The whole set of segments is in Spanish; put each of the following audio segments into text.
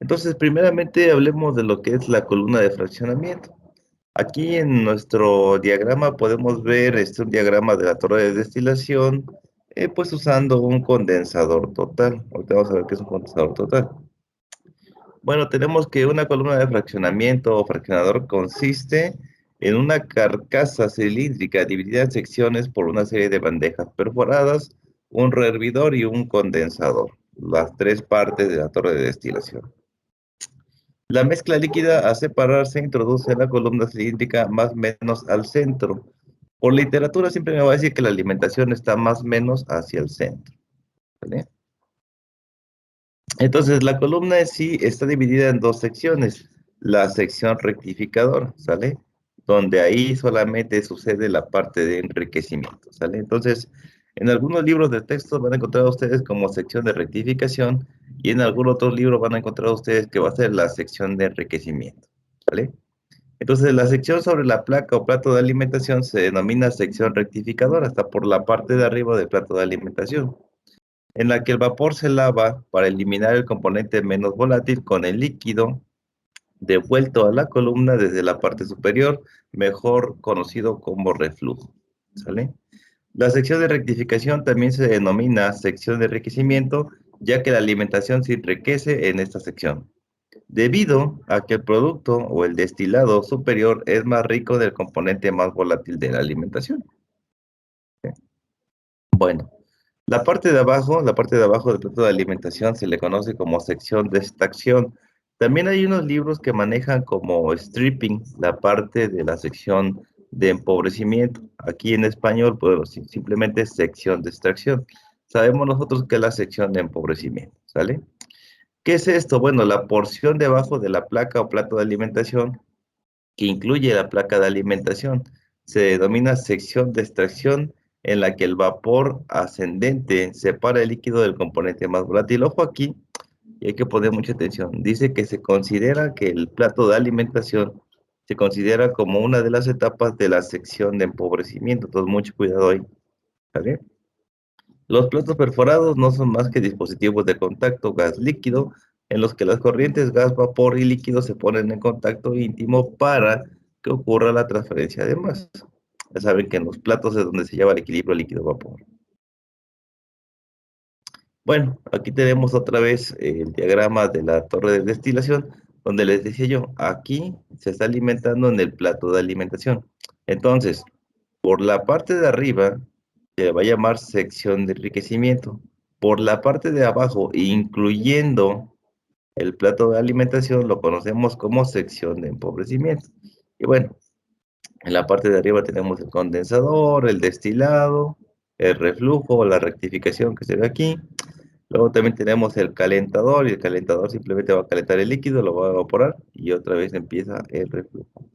Entonces, primeramente hablemos de lo que es la columna de fraccionamiento. Aquí en nuestro diagrama podemos ver un diagrama de la torre de destilación, pues usando un condensador total. Ahorita vamos a ver qué es un condensador total. Bueno, tenemos que una columna de fraccionamiento o fraccionador consiste en una carcasa cilíndrica dividida en secciones por una serie de bandejas perforadas, un rehervidor y un condensador, las tres partes de la torre de destilación. La mezcla líquida a separarse introduce la columna cilíndrica más o menos al centro. Por literatura siempre me va a decir que la alimentación está más o menos hacia el centro, ¿vale? Entonces, la columna en sí está dividida en dos secciones. La sección rectificador, ¿sale? Donde ahí solamente sucede la parte de enriquecimiento, ¿sale? Entonces, en algunos libros de texto van a encontrar ustedes como sección de rectificación y en algún otro libro van a encontrar ustedes que va a ser la sección de enriquecimiento, ¿vale? Entonces, la sección sobre la placa o plato de alimentación se denomina sección rectificadora, hasta por la parte de arriba del plato de alimentación en la que el vapor se lava para eliminar el componente menos volátil con el líquido devuelto a la columna desde la parte superior, mejor conocido como reflujo, ¿sale? La sección de rectificación también se denomina sección de enriquecimiento, ya que la alimentación se enriquece en esta sección, debido a que el producto o el destilado superior es más rico del componente más volátil de la alimentación. Bueno, la parte de abajo del plato de alimentación se le conoce como sección de extracción. También hay unos libros que manejan como stripping la parte de la sección de empobrecimiento. Aquí en español, pues simplemente sección de extracción. Sabemos nosotros que es la sección de empobrecimiento, ¿sale? ¿Qué es esto? Bueno, la porción debajo de la placa o plato de alimentación que incluye la placa de alimentación. Se denomina sección de extracción en la que el vapor ascendente separa el líquido del componente más volátil. Ojo aquí, y hay que poner mucha atención. Dice que se considera que el plato de alimentación se considera como una de las etapas de la sección de empobrecimiento. Entonces, mucho cuidado ahí. ¿Vale? Los platos perforados no son más que dispositivos de contacto gas-líquido en los que las corrientes gas, vapor y líquido se ponen en contacto íntimo para que ocurra la transferencia de masa. Ya saben que en los platos es donde se lleva el equilibrio líquido-vapor. Bueno, aquí tenemos otra vez el diagrama de la torre de destilación, donde les decía yo, aquí se está alimentando en el plato de alimentación. Entonces, por la parte de arriba se le va a llamar sección de enriquecimiento. Por la parte de abajo, incluyendo el plato de alimentación, lo conocemos como sección de empobrecimiento. Y bueno, en la parte de arriba tenemos el condensador, el destilado, el reflujo, la rectificación que se ve aquí. Luego también tenemos el calentador y el calentador simplemente va a calentar el líquido, lo va a evaporar y otra vez empieza el reflujo.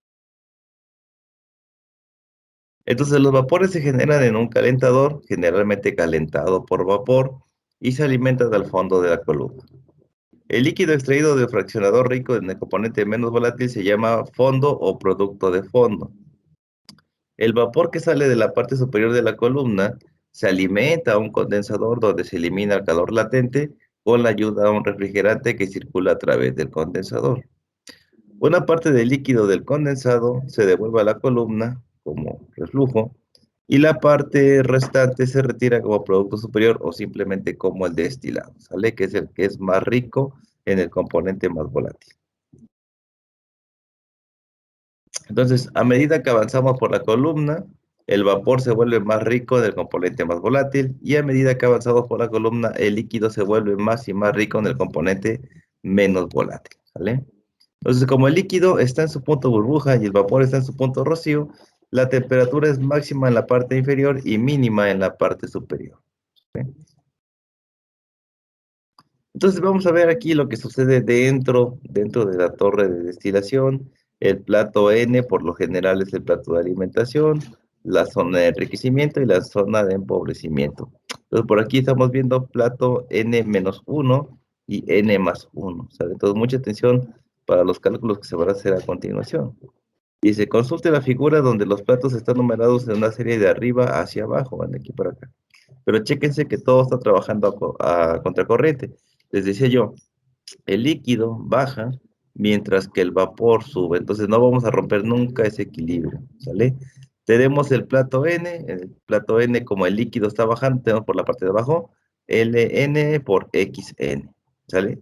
Entonces los vapores se generan en un calentador, generalmente calentado por vapor, y se alimentan al fondo de la columna. El líquido extraído del fraccionador rico en el componente menos volátil se llama fondo o producto de fondo. El vapor que sale de la parte superior de la columna se alimenta a un condensador donde se elimina el calor latente con la ayuda de un refrigerante que circula a través del condensador. Una parte del líquido del condensado se devuelve a la columna como reflujo y la parte restante se retira como producto superior o simplemente como el destilado, ¿sale? Que es el que es más rico en el componente más volátil. Entonces, a medida que avanzamos por la columna, el vapor se vuelve más rico en el componente más volátil y a medida que avanzamos por la columna, el líquido se vuelve más y más rico en el componente menos volátil, ¿sale? Entonces, como el líquido está en su punto burbuja y el vapor está en su punto rocío, la temperatura es máxima en la parte inferior y mínima en la parte superior, ¿sí? Entonces vamos a ver aquí lo que sucede dentro de la torre de destilación. El plato N por lo general es el plato de alimentación, la zona de enriquecimiento y la zona de empobrecimiento. Entonces por aquí estamos viendo plato N-1 y N+1. ¿Sale? Entonces mucha atención para los cálculos que se van a hacer a continuación. Dice, consulte la figura donde los platos están numerados en una serie de arriba hacia abajo, de aquí para acá. Pero chéquense que todo está trabajando a contracorriente. Les decía yo, el líquido baja mientras que el vapor sube. Entonces no vamos a romper nunca ese equilibrio, ¿sale? Tenemos el plato N, como el líquido está bajando, tenemos por la parte de abajo Ln por Xn, ¿sale?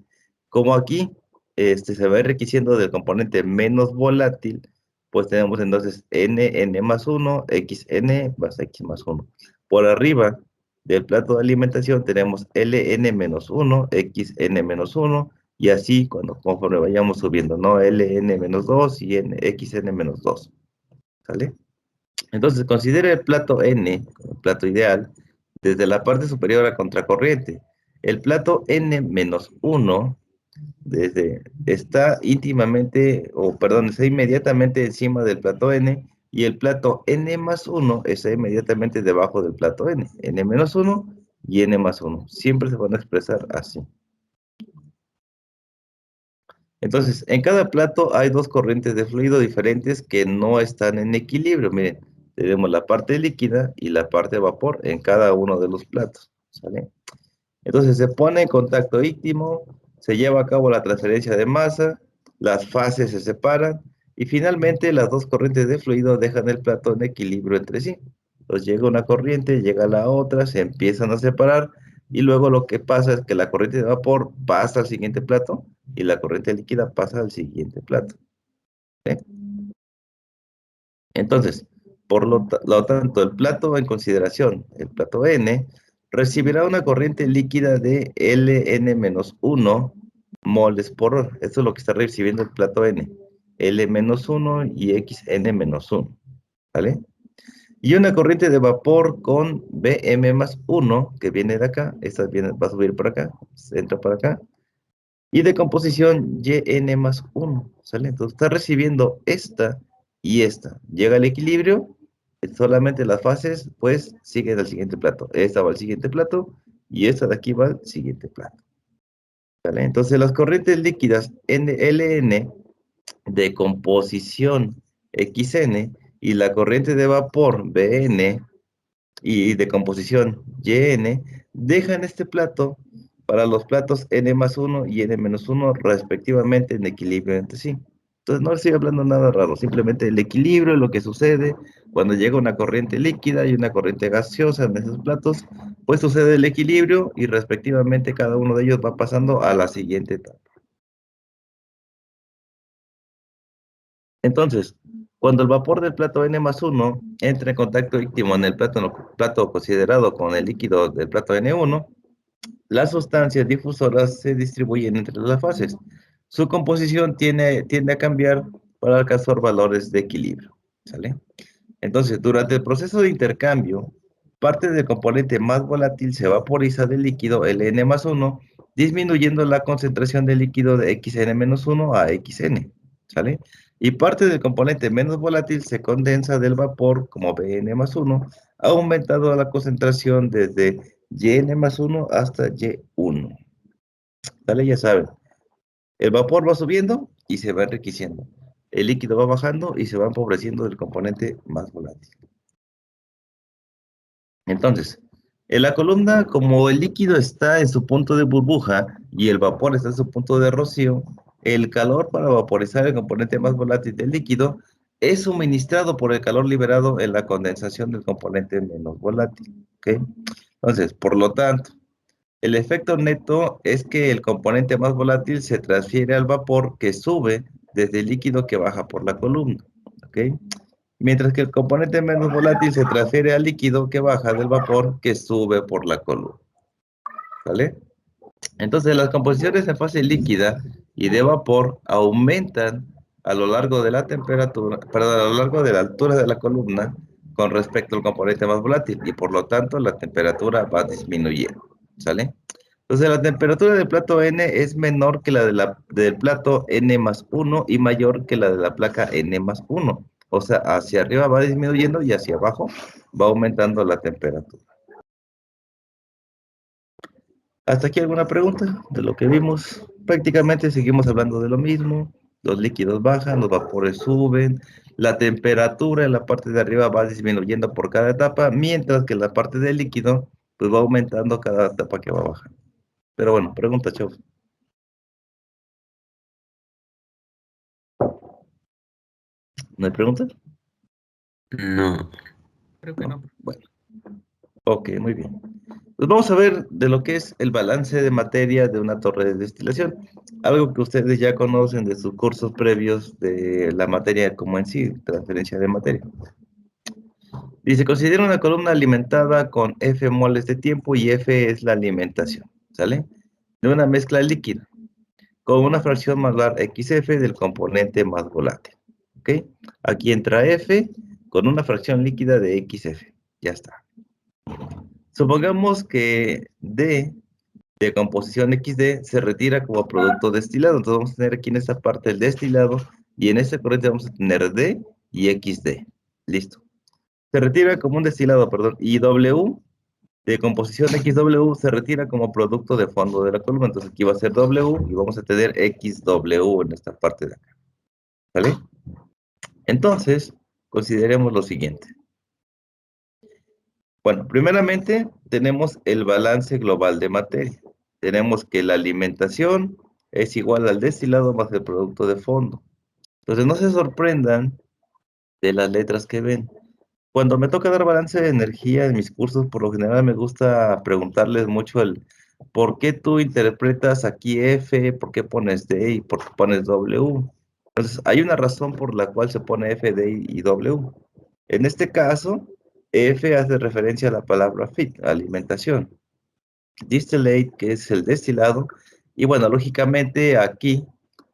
Como aquí se va enriqueciendo del componente menos volátil, pues tenemos entonces N más 1, Xn más X más 1. Por arriba del plato de alimentación tenemos Ln menos 1, Xn menos 1, y así conforme vayamos subiendo, ¿no? Ln menos 2 y Xn menos 2, ¿sale? Entonces, considere el plato N como el plato ideal desde la parte superior a contracorriente. El plato N menos 1 está está inmediatamente encima del plato N, y el plato N más 1 está inmediatamente debajo del plato N. N menos 1 y N más 1. Siempre se van a expresar así. Entonces, en cada plato hay dos corrientes de fluido diferentes que no están en equilibrio. Miren, tenemos la parte líquida y la parte de vapor en cada uno de los platos, ¿sale? Entonces se pone en contacto íntimo, se lleva a cabo la transferencia de masa, las fases se separan y finalmente las dos corrientes de fluido dejan el plato en equilibrio entre sí. Entonces llega una corriente, llega la otra, se empiezan a separar y luego lo que pasa es que la corriente de vapor pasa al siguiente plato y la corriente líquida pasa al siguiente plato, ¿sí? Entonces, lo tanto, el plato en consideración, el plato N, recibirá una corriente líquida de Ln-1 moles por hora. Esto es lo que está recibiendo el plato N. L-1 y Xn-1, ¿vale? Y una corriente de vapor con Bm más 1, que viene de acá, va a subir por acá, entra por acá, y de composición Yn más 1, ¿sale? Entonces está recibiendo esta y esta. Llega al equilibrio, solamente las fases, pues, siguen al siguiente plato. Esta va al siguiente plato y esta de aquí va al siguiente plato, ¿sale? Entonces las corrientes líquidas Ln de composición Xn y la corriente de vapor Bn y de composición Yn dejan este plato para los platos N más 1 y N menos 1 respectivamente en equilibrio entre sí. Entonces no estoy hablando nada raro, simplemente el equilibrio es lo que sucede cuando llega una corriente líquida y una corriente gaseosa en esos platos, pues sucede el equilibrio y respectivamente cada uno de ellos va pasando a la siguiente etapa. Entonces, cuando el vapor del plato N más 1 entra en contacto íntimo en el plato considerado con el líquido del plato N1, las sustancias difusoras se distribuyen entre las fases. Su composición tiende a cambiar para alcanzar valores de equilibrio, ¿sale? Entonces, durante el proceso de intercambio, parte del componente más volátil se vaporiza del líquido Ln más 1, disminuyendo la concentración del líquido de Xn-1 a Xn, ¿sale? Y parte del componente menos volátil se condensa del vapor como Bn más 1, aumentando la concentración desde Yn más 1 hasta Y1, ¿sale? Ya saben, el vapor va subiendo y se va enriqueciendo. El líquido va bajando y se va empobreciendo del componente más volátil. Entonces, en la columna, como el líquido está en su punto de burbuja y el vapor está en su punto de rocío, el calor para vaporizar el componente más volátil del líquido es suministrado por el calor liberado en la condensación del componente menos volátil, ¿ok? Entonces, por lo tanto, el efecto neto es que el componente más volátil se transfiere al vapor que sube desde el líquido que baja por la columna, ¿ok? Mientras que el componente menos volátil se transfiere al líquido que baja del vapor que sube por la columna, ¿vale? Entonces las composiciones en fase líquida y de vapor aumentan a lo largo de la temperatura, perdón, a lo largo de la altura de la columna con respecto al componente más volátil y por lo tanto la temperatura va disminuyendo, ¿sale? Entonces la temperatura del plato N es menor que la, del plato N más 1 y mayor que la de la placa N más 1. O sea, hacia arriba va disminuyendo y hacia abajo va aumentando la temperatura. ¿Hasta aquí alguna pregunta de lo que vimos? Prácticamente seguimos hablando de lo mismo. Los líquidos bajan, los vapores suben, la temperatura en la parte de arriba va disminuyendo por cada etapa, mientras que la parte del líquido pues va aumentando cada etapa que va bajando. Pero bueno, pregunta, chao. ¿No hay preguntas? No. Creo que No. no. Bueno, ok, muy bien. Pues vamos a ver de lo que es el balance de materia de una torre de destilación. Algo que ustedes ya conocen de sus cursos previos de la materia como en sí, transferencia de materia. Dice, considera una columna alimentada con F moles de tiempo y F es la alimentación, ¿sale? De una mezcla líquida, con una fracción molar XF del componente más volátil, ¿ok? Aquí entra F con una fracción líquida de XF, ya está. Supongamos que D de composición XD se retira como producto destilado, entonces vamos a tener aquí en esta parte el destilado y en esta corriente vamos a tener D y XD, listo. Se retira como un destilado, perdón, y W de composición XW se retira como producto de fondo de la columna. Entonces aquí va a ser W y vamos a tener XW en esta parte de acá. ¿Vale? Entonces, consideremos lo siguiente. Bueno, primeramente tenemos el balance global de materia. Tenemos que la alimentación es igual al destilado más el producto de fondo. Entonces no se sorprendan de las letras que ven. Cuando me toca dar balance de energía en mis cursos, por lo general me gusta preguntarles mucho el por qué tú interpretas aquí F, por qué pones D y por qué pones W. Entonces, hay una razón por la cual se pone F, D y W. En este caso, F hace referencia a la palabra feed, alimentación. Distillate, que es el destilado. Y bueno, lógicamente aquí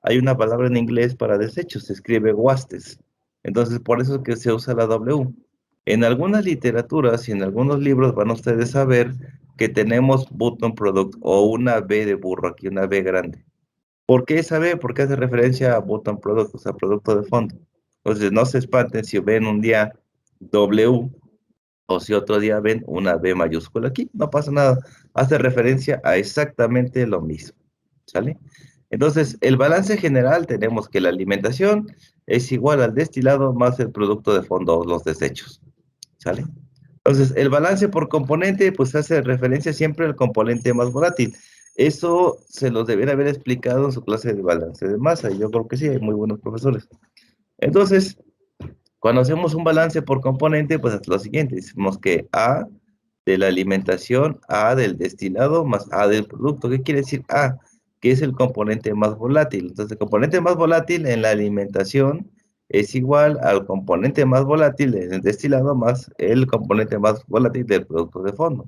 hay una palabra en inglés para desechos, se escribe wastes. Entonces, por eso es que se usa la W. En algunas literaturas y en algunos libros van ustedes a ver que tenemos bottom product o una B de burro, aquí una B grande. ¿Por qué esa B? Porque hace referencia a bottom product, o sea, producto de fondo. Entonces, no se espanten si ven un día W o si otro día ven una B mayúscula aquí, no pasa nada. Hace referencia a exactamente lo mismo. ¿Sale? Entonces, el balance general tenemos que la alimentación es igual al destilado más el producto de fondo, los desechos. ¿Sale? Entonces, el balance por componente, pues hace referencia siempre al componente más volátil. Eso se los debería haber explicado en su clase de balance de masa, y yo creo que sí, hay muy buenos profesores. Entonces, cuando hacemos un balance por componente, pues es lo siguiente, decimos que A de la alimentación, A del destilado, más A del producto. ¿Qué quiere decir A? Que es el componente más volátil. Entonces, el componente más volátil en la alimentación es igual al componente más volátil en el destilado más el componente más volátil del producto de fondo.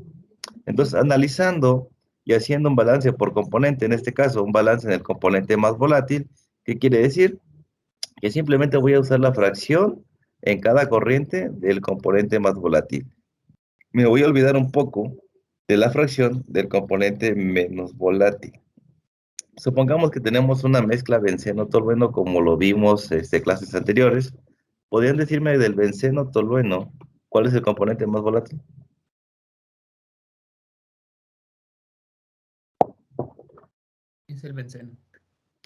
Entonces, analizando y haciendo un balance por componente, en este caso, un balance en el componente más volátil, ¿qué quiere decir? Que simplemente voy a usar la fracción en cada corriente del componente más volátil. Me voy a olvidar un poco de la fracción del componente menos volátil. Supongamos que tenemos una mezcla benceno-tolueno como lo vimos en clases anteriores. ¿Podrían decirme del benceno-tolueno cuál es el componente más volátil? Es el benceno.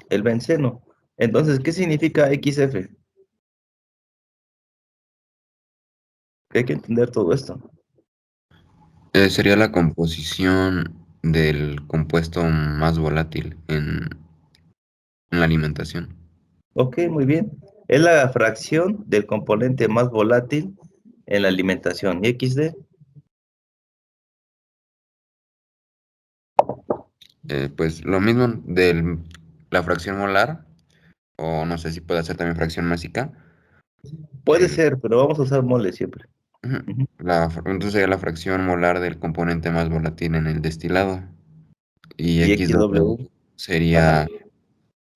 El benceno. Entonces, ¿qué significa XF? Hay que entender todo esto. Sería la composición del compuesto más volátil en la alimentación. Ok, muy bien. Es la fracción del componente más volátil en la alimentación. ¿Y XD? Pues lo mismo de la fracción molar, o no sé si puede ser también fracción másica. Puede El, ser, pero vamos a usar mole siempre. ujú, Ujú. entonces sería la fracción molar del componente más volátil en el destilado. Y Y XW, XW ajá. sería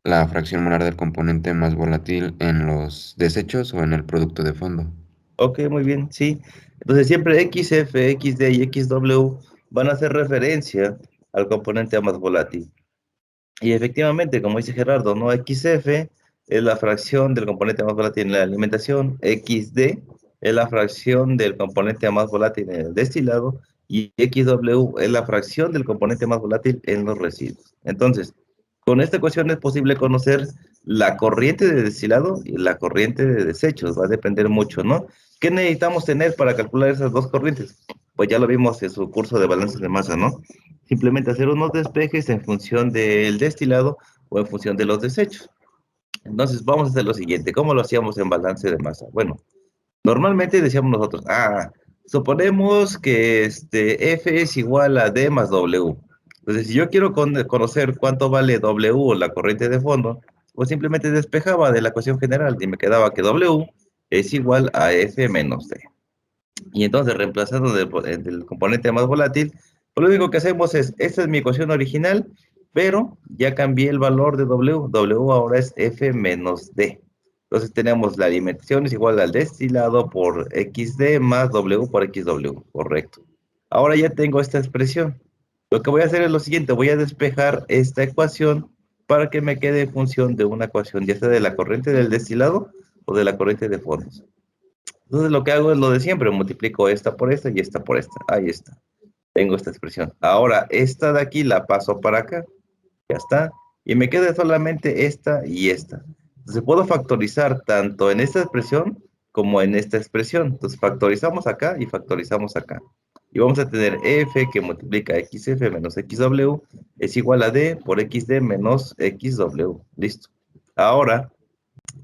la fracción molar del componente más volátil en los desechos o en el producto de fondo. Ok, muy bien, sí. Entonces siempre XF, XD y XW van a hacer referencia al componente más volátil. Y efectivamente, como dice Gerardo, ¿no? XF es la fracción del componente más volátil en la alimentación, XD es la fracción del componente más volátil en el destilado y XW es la fracción del componente más volátil en los residuos. Entonces, con esta ecuación es posible conocer la corriente de destilado y la corriente de desechos. Va a depender mucho, ¿no? ¿Qué necesitamos tener para calcular esas dos corrientes? Pues ya lo vimos en su curso de balance de masa, ¿no? Simplemente hacer unos despejes en función del destilado o en función de los desechos. Entonces, vamos a hacer lo siguiente. ¿Cómo lo hacíamos en balance de masa? Bueno, normalmente decíamos nosotros, suponemos que F es igual a D más W. Entonces, si yo quiero conocer cuánto vale W o la corriente de fondo, pues simplemente despejaba de la ecuación general y me quedaba que W es igual a F menos D. Y entonces, reemplazando del componente más volátil, pues lo único que hacemos es, esta es mi ecuación original, pero ya cambié el valor de W. W ahora es F menos D. Entonces tenemos la alimentación es igual al destilado por XD más W por XW, correcto. Ahora ya tengo esta expresión. Lo que voy a hacer es lo siguiente, voy a despejar esta ecuación para que me quede en función de una ecuación, ya sea de la corriente del destilado o de la corriente de fondos. Entonces lo que hago es lo de siempre, multiplico esta por esta y esta por esta. Ahí está, tengo esta expresión. Ahora esta de aquí la paso para acá, ya está. Y me queda solamente esta y esta. Entonces puedo factorizar tanto en esta expresión como en esta expresión. Entonces factorizamos acá y factorizamos acá. Y vamos a tener f que multiplica xf menos xw es igual a d por xd menos xw. Listo. Ahora,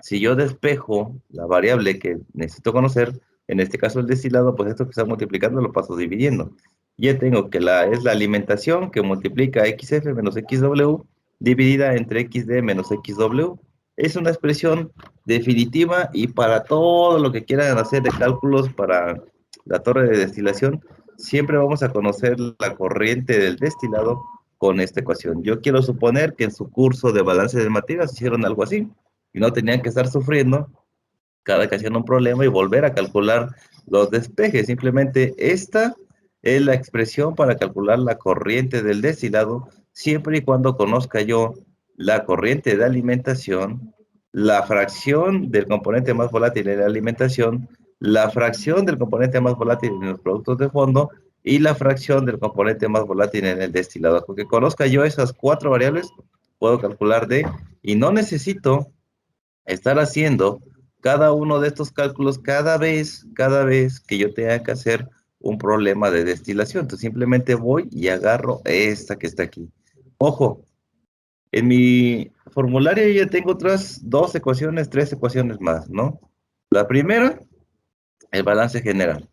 si yo despejo la variable que necesito conocer, en este caso el destilado, pues esto que está multiplicando lo paso dividiendo. Ya tengo que es la alimentación que multiplica xf menos xw dividida entre xd menos xw. Es una expresión definitiva y para todo lo que quieran hacer de cálculos para la torre de destilación, siempre vamos a conocer la corriente del destilado con esta ecuación. Yo quiero suponer que en su curso de balance de materias hicieron algo así y no tenían que estar sufriendo cada que hacían un problema y volver a calcular los despejes. Simplemente esta es la expresión para calcular la corriente del destilado, siempre y cuando conozca yo la corriente de alimentación, la fracción del componente más volátil en la alimentación, la fracción del componente más volátil en los productos de fondo y la fracción del componente más volátil en el destilado. Porque conozca yo esas cuatro variables, puedo calcular D y no necesito estar haciendo cada uno de estos cálculos cada vez que yo tenga que hacer un problema de destilación. Entonces simplemente voy y agarro esta que está aquí. Ojo, en mi formulario ya tengo otras dos ecuaciones, tres ecuaciones más, ¿no? La primera, el balance general.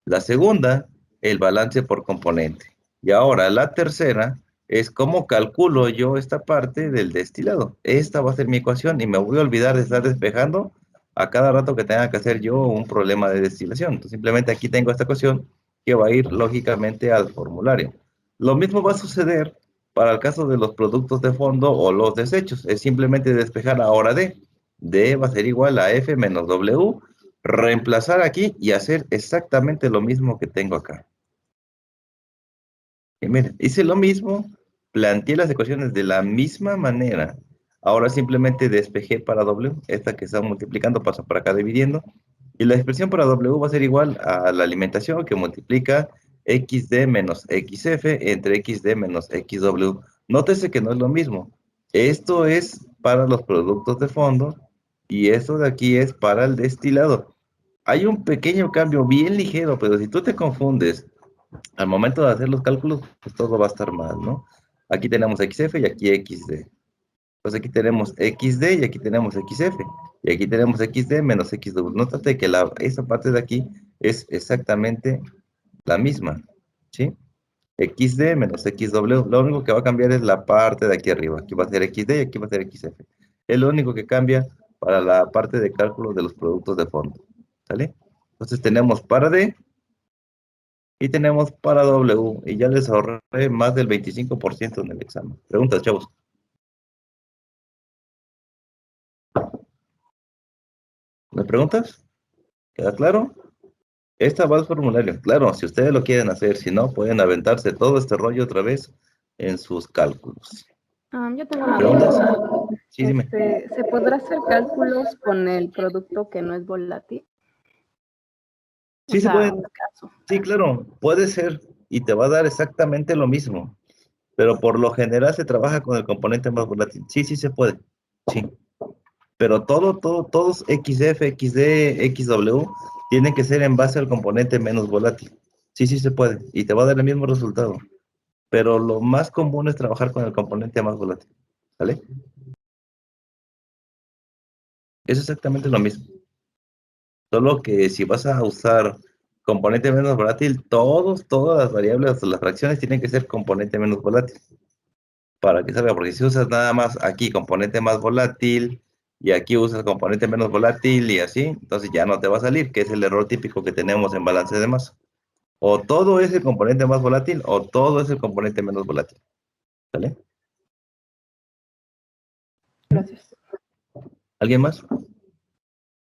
La segunda, el balance por componente. Y ahora la tercera es cómo calculo yo esta parte del destilado. Esta va a ser mi ecuación y me voy a olvidar de estar despejando a cada rato que tenga que hacer yo un problema de destilación. Entonces simplemente aquí tengo esta ecuación que va a ir lógicamente al formulario. Lo mismo va a suceder para el caso de los productos de fondo o los desechos. Es simplemente despejar ahora D. D va a ser igual a F menos W, reemplazar aquí y hacer exactamente lo mismo que tengo acá. Y miren, hice lo mismo, planteé las ecuaciones de la misma manera. Ahora simplemente despejé para W, esta que está multiplicando pasa para acá dividiendo. Y la expresión para W va a ser igual a la alimentación que multiplica XD menos XF entre XD menos XW. Nótese que no es lo mismo. Esto es para los productos de fondo y esto de aquí es para el destilado. Hay un pequeño cambio bien ligero, pero si tú te confundes al momento de hacer los cálculos, pues todo va a estar mal, ¿no? Aquí tenemos XF y aquí XD. Pues aquí tenemos XD y aquí tenemos XF. Y aquí tenemos XD menos XW. Nótate que esa parte de aquí es exactamente la misma, ¿sí? XD menos XW. Lo único que va a cambiar es la parte de aquí arriba. Aquí va a ser XD y aquí va a ser XF. Es lo único que cambia para la parte de cálculo de los productos de fondo, ¿sale? Entonces tenemos para D y tenemos para W, y ya les ahorré más del 25% en el examen. Preguntas, chavos. ¿Me preguntas? ¿Queda claro? Esta va al formulario. Claro, si ustedes lo quieren hacer, si no, pueden aventarse todo este rollo otra vez en sus cálculos. Yo tengo una ¿Preguntas? duda. Sí, dime. ¿Se podrá hacer cálculos con el producto que no es volátil? O Sí se sea, puede. un caso. Sí, claro, puede ser y te va a dar exactamente lo mismo, pero por lo general se trabaja con el componente más volátil. Sí, sí se puede. Sí. Pero todos XF, XD, XW tienen que ser en base al componente menos volátil. Sí, sí se puede. Y te va a dar el mismo resultado. Pero lo más común es trabajar con el componente más volátil. ¿Vale? Es exactamente lo mismo. Solo que si vas a usar componente menos volátil, todas las variables o las fracciones tienen que ser componente menos volátil. Para que salga, porque si usas nada más aquí componente más volátil y aquí usas componente menos volátil y así, entonces ya no te va a salir, que es el error típico que tenemos en balance de masa. O todo es el componente más volátil o todo es el componente menos volátil. ¿Vale? Gracias. ¿Alguien más?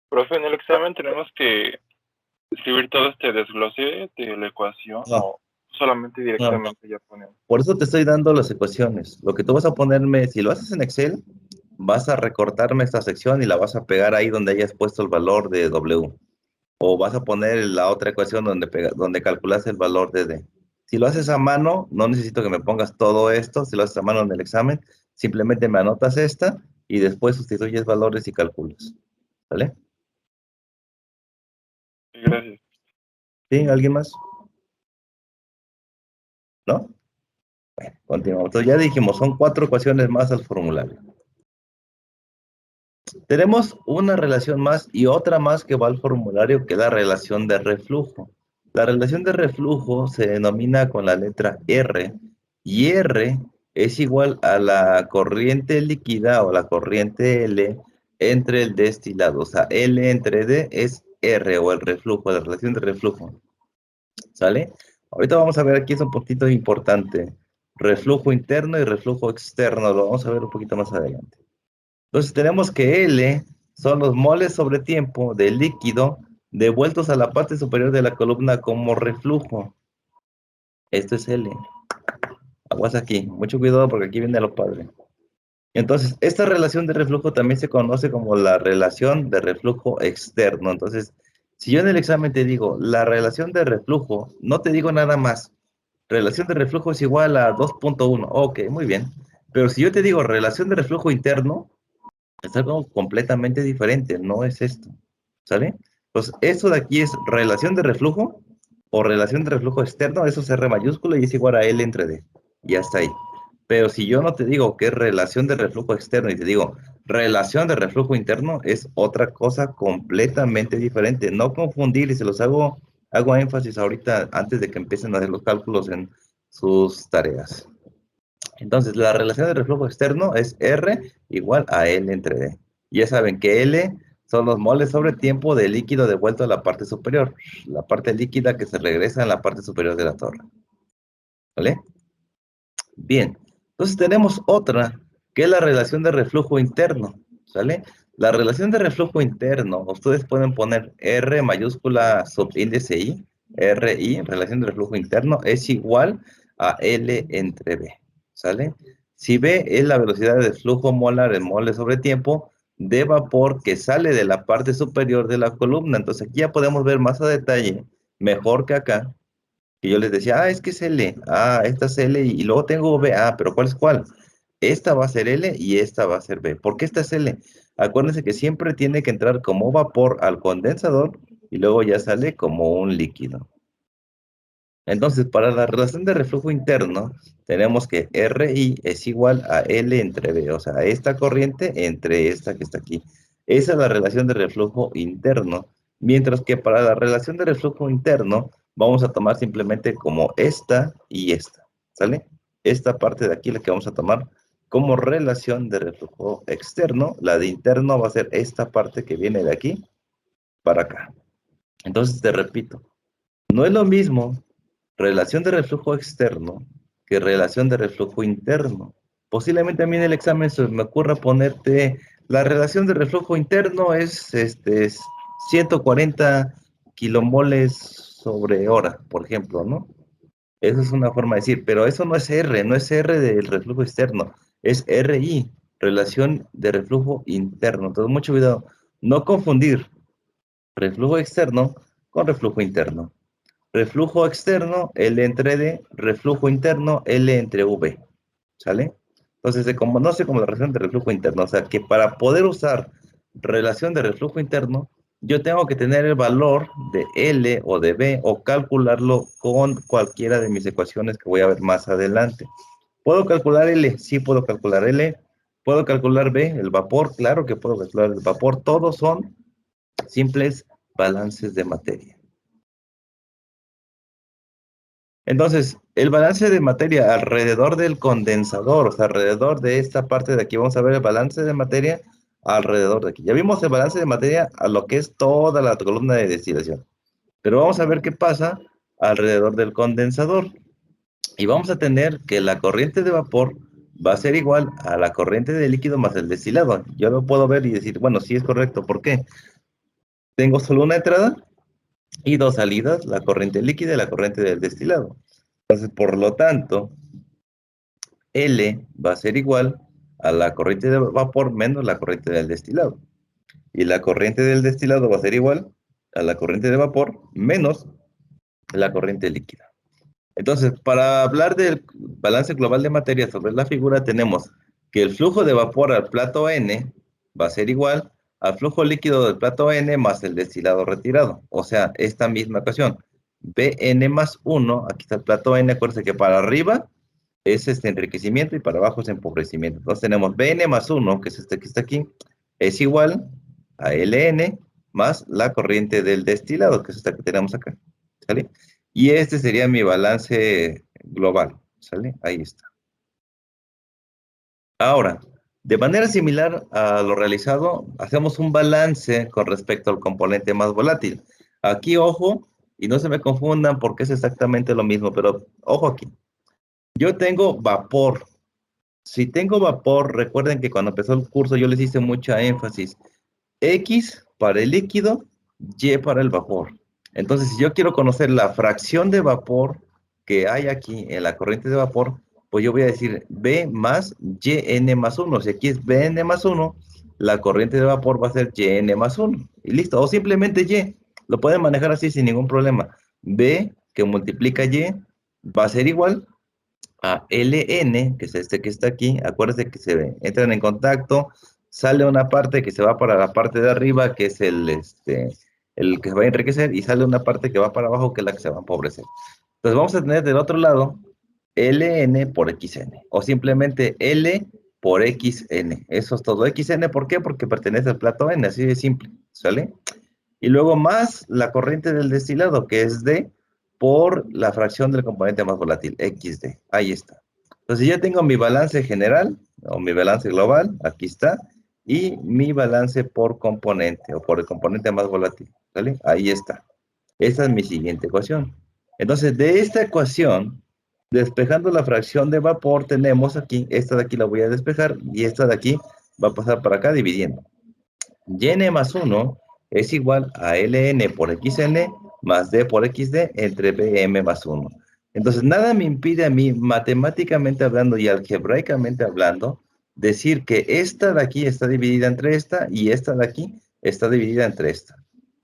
Profe, en el examen tenemos que escribir todo este desglose de la ecuación No. o solamente directamente ya ponemos. Por eso te estoy dando las ecuaciones. Lo que tú vas a ponerme, si lo haces en Excel, vas a recortarme esta sección y la vas a pegar ahí donde hayas puesto el valor de W. O vas a poner la otra ecuación donde calculas el valor de D. Si lo haces a mano, no necesito que me pongas todo esto. Si lo haces a mano en el examen, simplemente me anotas esta y después sustituyes valores y calculas. ¿Vale? Sí, gracias. ¿Sí? ¿Alguien más? ¿No? Bueno, continuamos. Entonces ya dijimos, son 4 ecuaciones más al formulario. Tenemos una relación más y otra más que va al formulario, que es la relación de reflujo. La relación de reflujo se denomina con la letra R, y R es igual a la corriente líquida o la corriente L entre el destilado. O sea, L entre D es R o el reflujo, la relación de reflujo. ¿Sale? Ahorita vamos a ver aquí, es un poquito importante. Reflujo interno y reflujo externo, lo vamos a ver un poquito más adelante. Entonces tenemos que L son los moles sobre tiempo del líquido devueltos a la parte superior de la columna como reflujo. Esto es L. Aguas aquí, mucho cuidado porque aquí viene lo padre. Entonces, esta relación de reflujo también se conoce como la relación de reflujo externo. Entonces, si yo en el examen te digo la relación de reflujo, no te digo nada más. Relación de reflujo es igual a 2.1. Ok, muy bien. Pero si yo te digo relación de reflujo interno, es algo completamente diferente, no es esto, ¿sale? Pues esto de aquí es relación de reflujo o relación de reflujo externo, eso es R mayúsculo y es igual a L entre D, y hasta ahí. Pero si yo no te digo que es relación de reflujo externo y te digo relación de reflujo interno, es otra cosa completamente diferente. No confundir, y se los hago énfasis ahorita antes de que empiecen a hacer los cálculos en sus tareas. Entonces, la relación de reflujo externo es R igual a L entre D. Ya saben que L son los moles sobre tiempo de líquido devuelto a la parte superior, la parte líquida que se regresa en la parte superior de la torre. ¿Vale? Bien, entonces tenemos otra, que es la relación de reflujo interno. ¿Sale? La relación de reflujo interno, ustedes pueden poner R mayúscula subíndice I, RI, relación de reflujo interno, es igual a L entre B. ¿Sale? Si B es la velocidad de flujo molar en moles sobre tiempo de vapor que sale de la parte superior de la columna. Entonces aquí ya podemos ver más a detalle, mejor que acá, que yo les decía, es que es L, esta es L y luego tengo B, pero ¿cuál es cuál? Esta va a ser L y esta va a ser B. ¿Por qué esta es L? Acuérdense que siempre tiene que entrar como vapor al condensador y luego ya sale como un líquido. Entonces, para la relación de reflujo interno, tenemos que RI es igual a L entre B, o sea, esta corriente entre esta que está aquí. Esa es la relación de reflujo interno, mientras que para la relación de reflujo interno, vamos a tomar simplemente como esta y esta, ¿sale? Esta parte de aquí la que vamos a tomar como relación de reflujo externo, la de interno va a ser esta parte que viene de aquí para acá. Entonces, te repito, no es lo mismo relación de reflujo externo que relación de reflujo interno. Posiblemente a mí en el examen se me ocurra ponerte la relación de reflujo interno es 140 kilomoles sobre hora, por ejemplo, ¿no? Esa es una forma de decir, pero eso no es R, no es R del reflujo externo, es RI, relación de reflujo interno. Entonces, mucho cuidado, no confundir reflujo externo con reflujo interno. Reflujo externo, L entre D, reflujo interno, L entre V, ¿sale? Entonces se conoce como la relación de reflujo interno, o sea que para poder usar relación de reflujo interno, yo tengo que tener el valor de L o de B o calcularlo con cualquiera de mis ecuaciones que voy a ver más adelante. ¿Puedo calcular L? Sí puedo calcular L. ¿Puedo calcular B, el vapor? Claro que puedo calcular el vapor. Todos son simples balances de materia. Entonces, el balance de materia alrededor del condensador, o sea, alrededor de esta parte de aquí, vamos a ver el balance de materia alrededor de aquí. Ya vimos el balance de materia a lo que es toda la columna de destilación. Pero vamos a ver qué pasa alrededor del condensador. Y vamos a tener que la corriente de vapor va a ser igual a la corriente de líquido más el destilado. Yo lo puedo ver y decir, bueno, sí es correcto. ¿Por qué? Tengo solo una entrada y dos salidas, la corriente líquida y la corriente del destilado. Entonces, por lo tanto, L va a ser igual a la corriente de vapor menos la corriente del destilado. Y la corriente del destilado va a ser igual a la corriente de vapor menos la corriente líquida. Entonces, para hablar del balance global de materia sobre la figura, tenemos que el flujo de vapor al plato N va a ser igual al flujo líquido del plato N más el destilado retirado. O sea, esta misma ecuación. Bn más 1, aquí está el plato N, acuérdense que para arriba es este enriquecimiento y para abajo es empobrecimiento. Entonces tenemos Bn más 1, que es este que está aquí, es igual a Ln más la corriente del destilado, que es esta que tenemos acá. ¿Sale? Y este sería mi balance global. ¿Sale? Ahí está. Ahora, de manera similar a lo realizado, hacemos un balance con respecto al componente más volátil. Aquí, ojo, y no se me confundan porque es exactamente lo mismo, pero ojo aquí. Yo tengo vapor. Si tengo vapor, recuerden que cuando empezó el curso yo les hice mucha énfasis. X para el líquido, Y para el vapor. Entonces, si yo quiero conocer la fracción de vapor que hay aquí en la corriente de vapor, pues yo voy a decir B más YN más 1. Si aquí es BN más 1, la corriente de vapor va a ser YN más 1. Y listo. O simplemente Y. Lo pueden manejar así sin ningún problema. B que multiplica Y va a ser igual a Ln, que es este que está aquí. Acuérdense que entran en contacto, sale una parte que se va para la parte de arriba, que es el que se va a enriquecer, y sale una parte que va para abajo, que es la que se va a empobrecer. Entonces vamos a tener del otro lado Ln por Xn, o simplemente L por Xn. Eso es todo. Xn, ¿por qué? Porque pertenece al plato N, así de simple, ¿sale? Y luego más la corriente del destilado, que es D, por la fracción del componente más volátil, XD. Ahí está. Entonces ya tengo mi balance general, o mi balance global, aquí está, y mi balance por componente, o por el componente más volátil, ¿vale? Ahí está. Esta es mi siguiente ecuación. Entonces, de esta ecuación, despejando la fracción de vapor, tenemos aquí, esta de aquí la voy a despejar, y esta de aquí va a pasar para acá dividiendo. Yn más 1 es igual a Ln por Xn más D por XD entre Bm más 1. Entonces, nada me impide a mí, matemáticamente hablando y algebraicamente hablando, decir que esta de aquí está dividida entre esta y esta de aquí está dividida entre esta.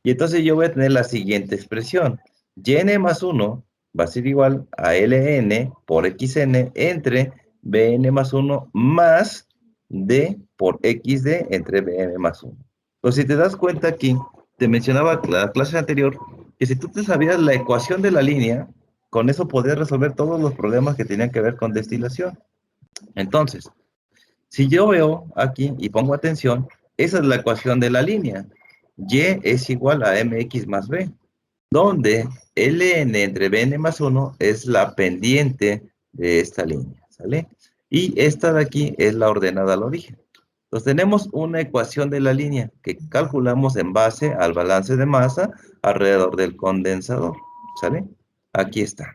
Y entonces yo voy a tener la siguiente expresión. Yn más 1 va a ser igual a Ln por Xn entre Bn más 1 más D por XD entre Bm más 1. Entonces, si te das cuenta aquí, te mencionaba la clase anterior, que si tú te sabías la ecuación de la línea, con eso podías resolver todos los problemas que tenían que ver con destilación. Entonces, si yo veo aquí y pongo atención, esa es la ecuación de la línea. Y es igual a mx más b, donde ln entre bn más 1 es la pendiente de esta línea, ¿sale? Y esta de aquí es la ordenada al origen. Entonces tenemos una ecuación de la línea que calculamos en base al balance de masa alrededor del condensador, ¿sale? Aquí está.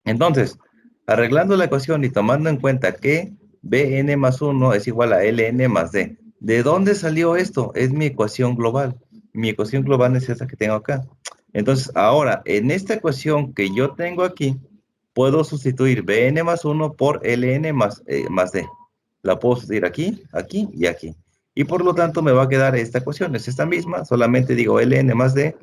Entonces, arreglando la ecuación y tomando en cuenta que Bn más 1 es igual a Ln más D. ¿De dónde salió esto? Es mi ecuación global. Mi ecuación global es esa que tengo acá. Entonces, ahora, en esta ecuación que yo tengo aquí, puedo sustituir Bn más 1 por Ln más D. La puedo sustituir aquí, aquí y aquí. Y por lo tanto me va a quedar esta ecuación. Es esta misma, solamente digo Ln más D,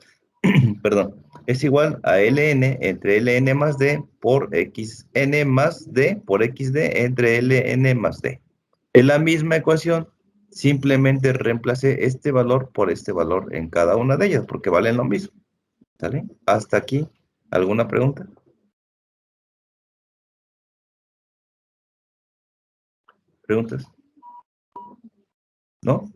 perdón, es igual a Ln entre Ln más D por Xn más D por XD entre Ln más D. Es la misma ecuación, simplemente reemplacé este valor por este valor en cada una de ellas, porque valen lo mismo. ¿Sale? Hasta aquí. ¿Alguna pregunta? ¿Preguntas? ¿no?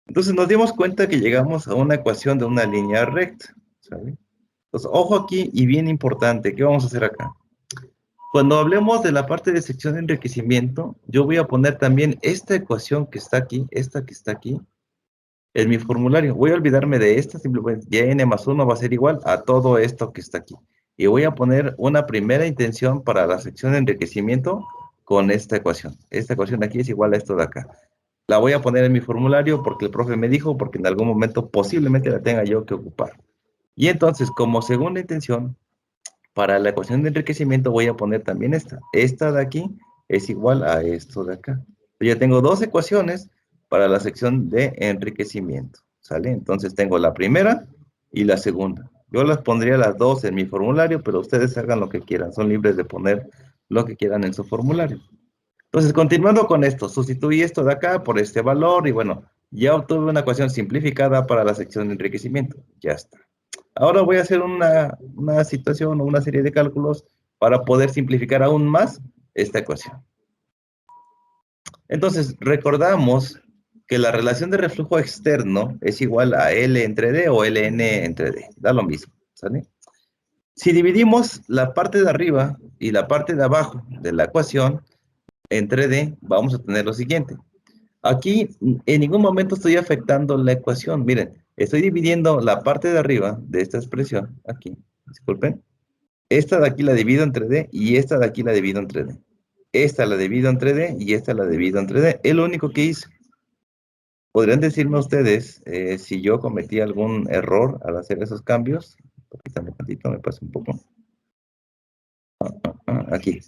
Entonces nos dimos cuenta que llegamos a una ecuación de una línea recta, ¿sale? Entonces, ojo aquí y bien importante, ¿qué vamos a hacer acá? Cuando hablemos de la parte de sección de enriquecimiento, yo voy a poner también esta ecuación que está aquí, esta que está aquí, en mi formulario. Voy a olvidarme de esta, simplemente y n más 1 va a ser igual a todo esto que está aquí. Y voy a poner una primera intención para la sección de enriquecimiento con esta ecuación. Esta ecuación de aquí es igual a esto de acá. La voy a poner en mi formulario porque el profe me dijo, porque en algún momento posiblemente la tenga yo que ocupar. Y entonces, como segunda intención, para la ecuación de enriquecimiento voy a poner también esta. Esta de aquí es igual a esto de acá. Yo tengo dos ecuaciones para la sección de enriquecimiento, ¿sale? Entonces tengo la primera y la segunda. Yo las pondría las dos en mi formulario, pero ustedes hagan lo que quieran. Son libres de poner lo que quieran en su formulario. Entonces, continuando con esto, sustituí esto de acá por este valor y bueno, ya obtuve una ecuación simplificada para la sección de enriquecimiento. Ya está. Ahora voy a hacer una situación o una serie de cálculos para poder simplificar aún más esta ecuación. Entonces, recordamos que la relación de reflujo externo es igual a L entre D o Ln entre D. Da lo mismo, ¿sale? Si dividimos la parte de arriba y la parte de abajo de la ecuación entre D, vamos a tener lo siguiente. Aquí en ningún momento estoy afectando la ecuación. Miren, estoy dividiendo la parte de arriba de esta expresión, aquí, disculpen. Esta de aquí la divido entre D y esta de aquí la divido entre D. Esta la divido entre D y esta la divido entre D. Es lo único que hice. ¿Podrían decirme ustedes si yo cometí algún error al hacer esos cambios? Permítanme tantito, me paso un poco. Aquí.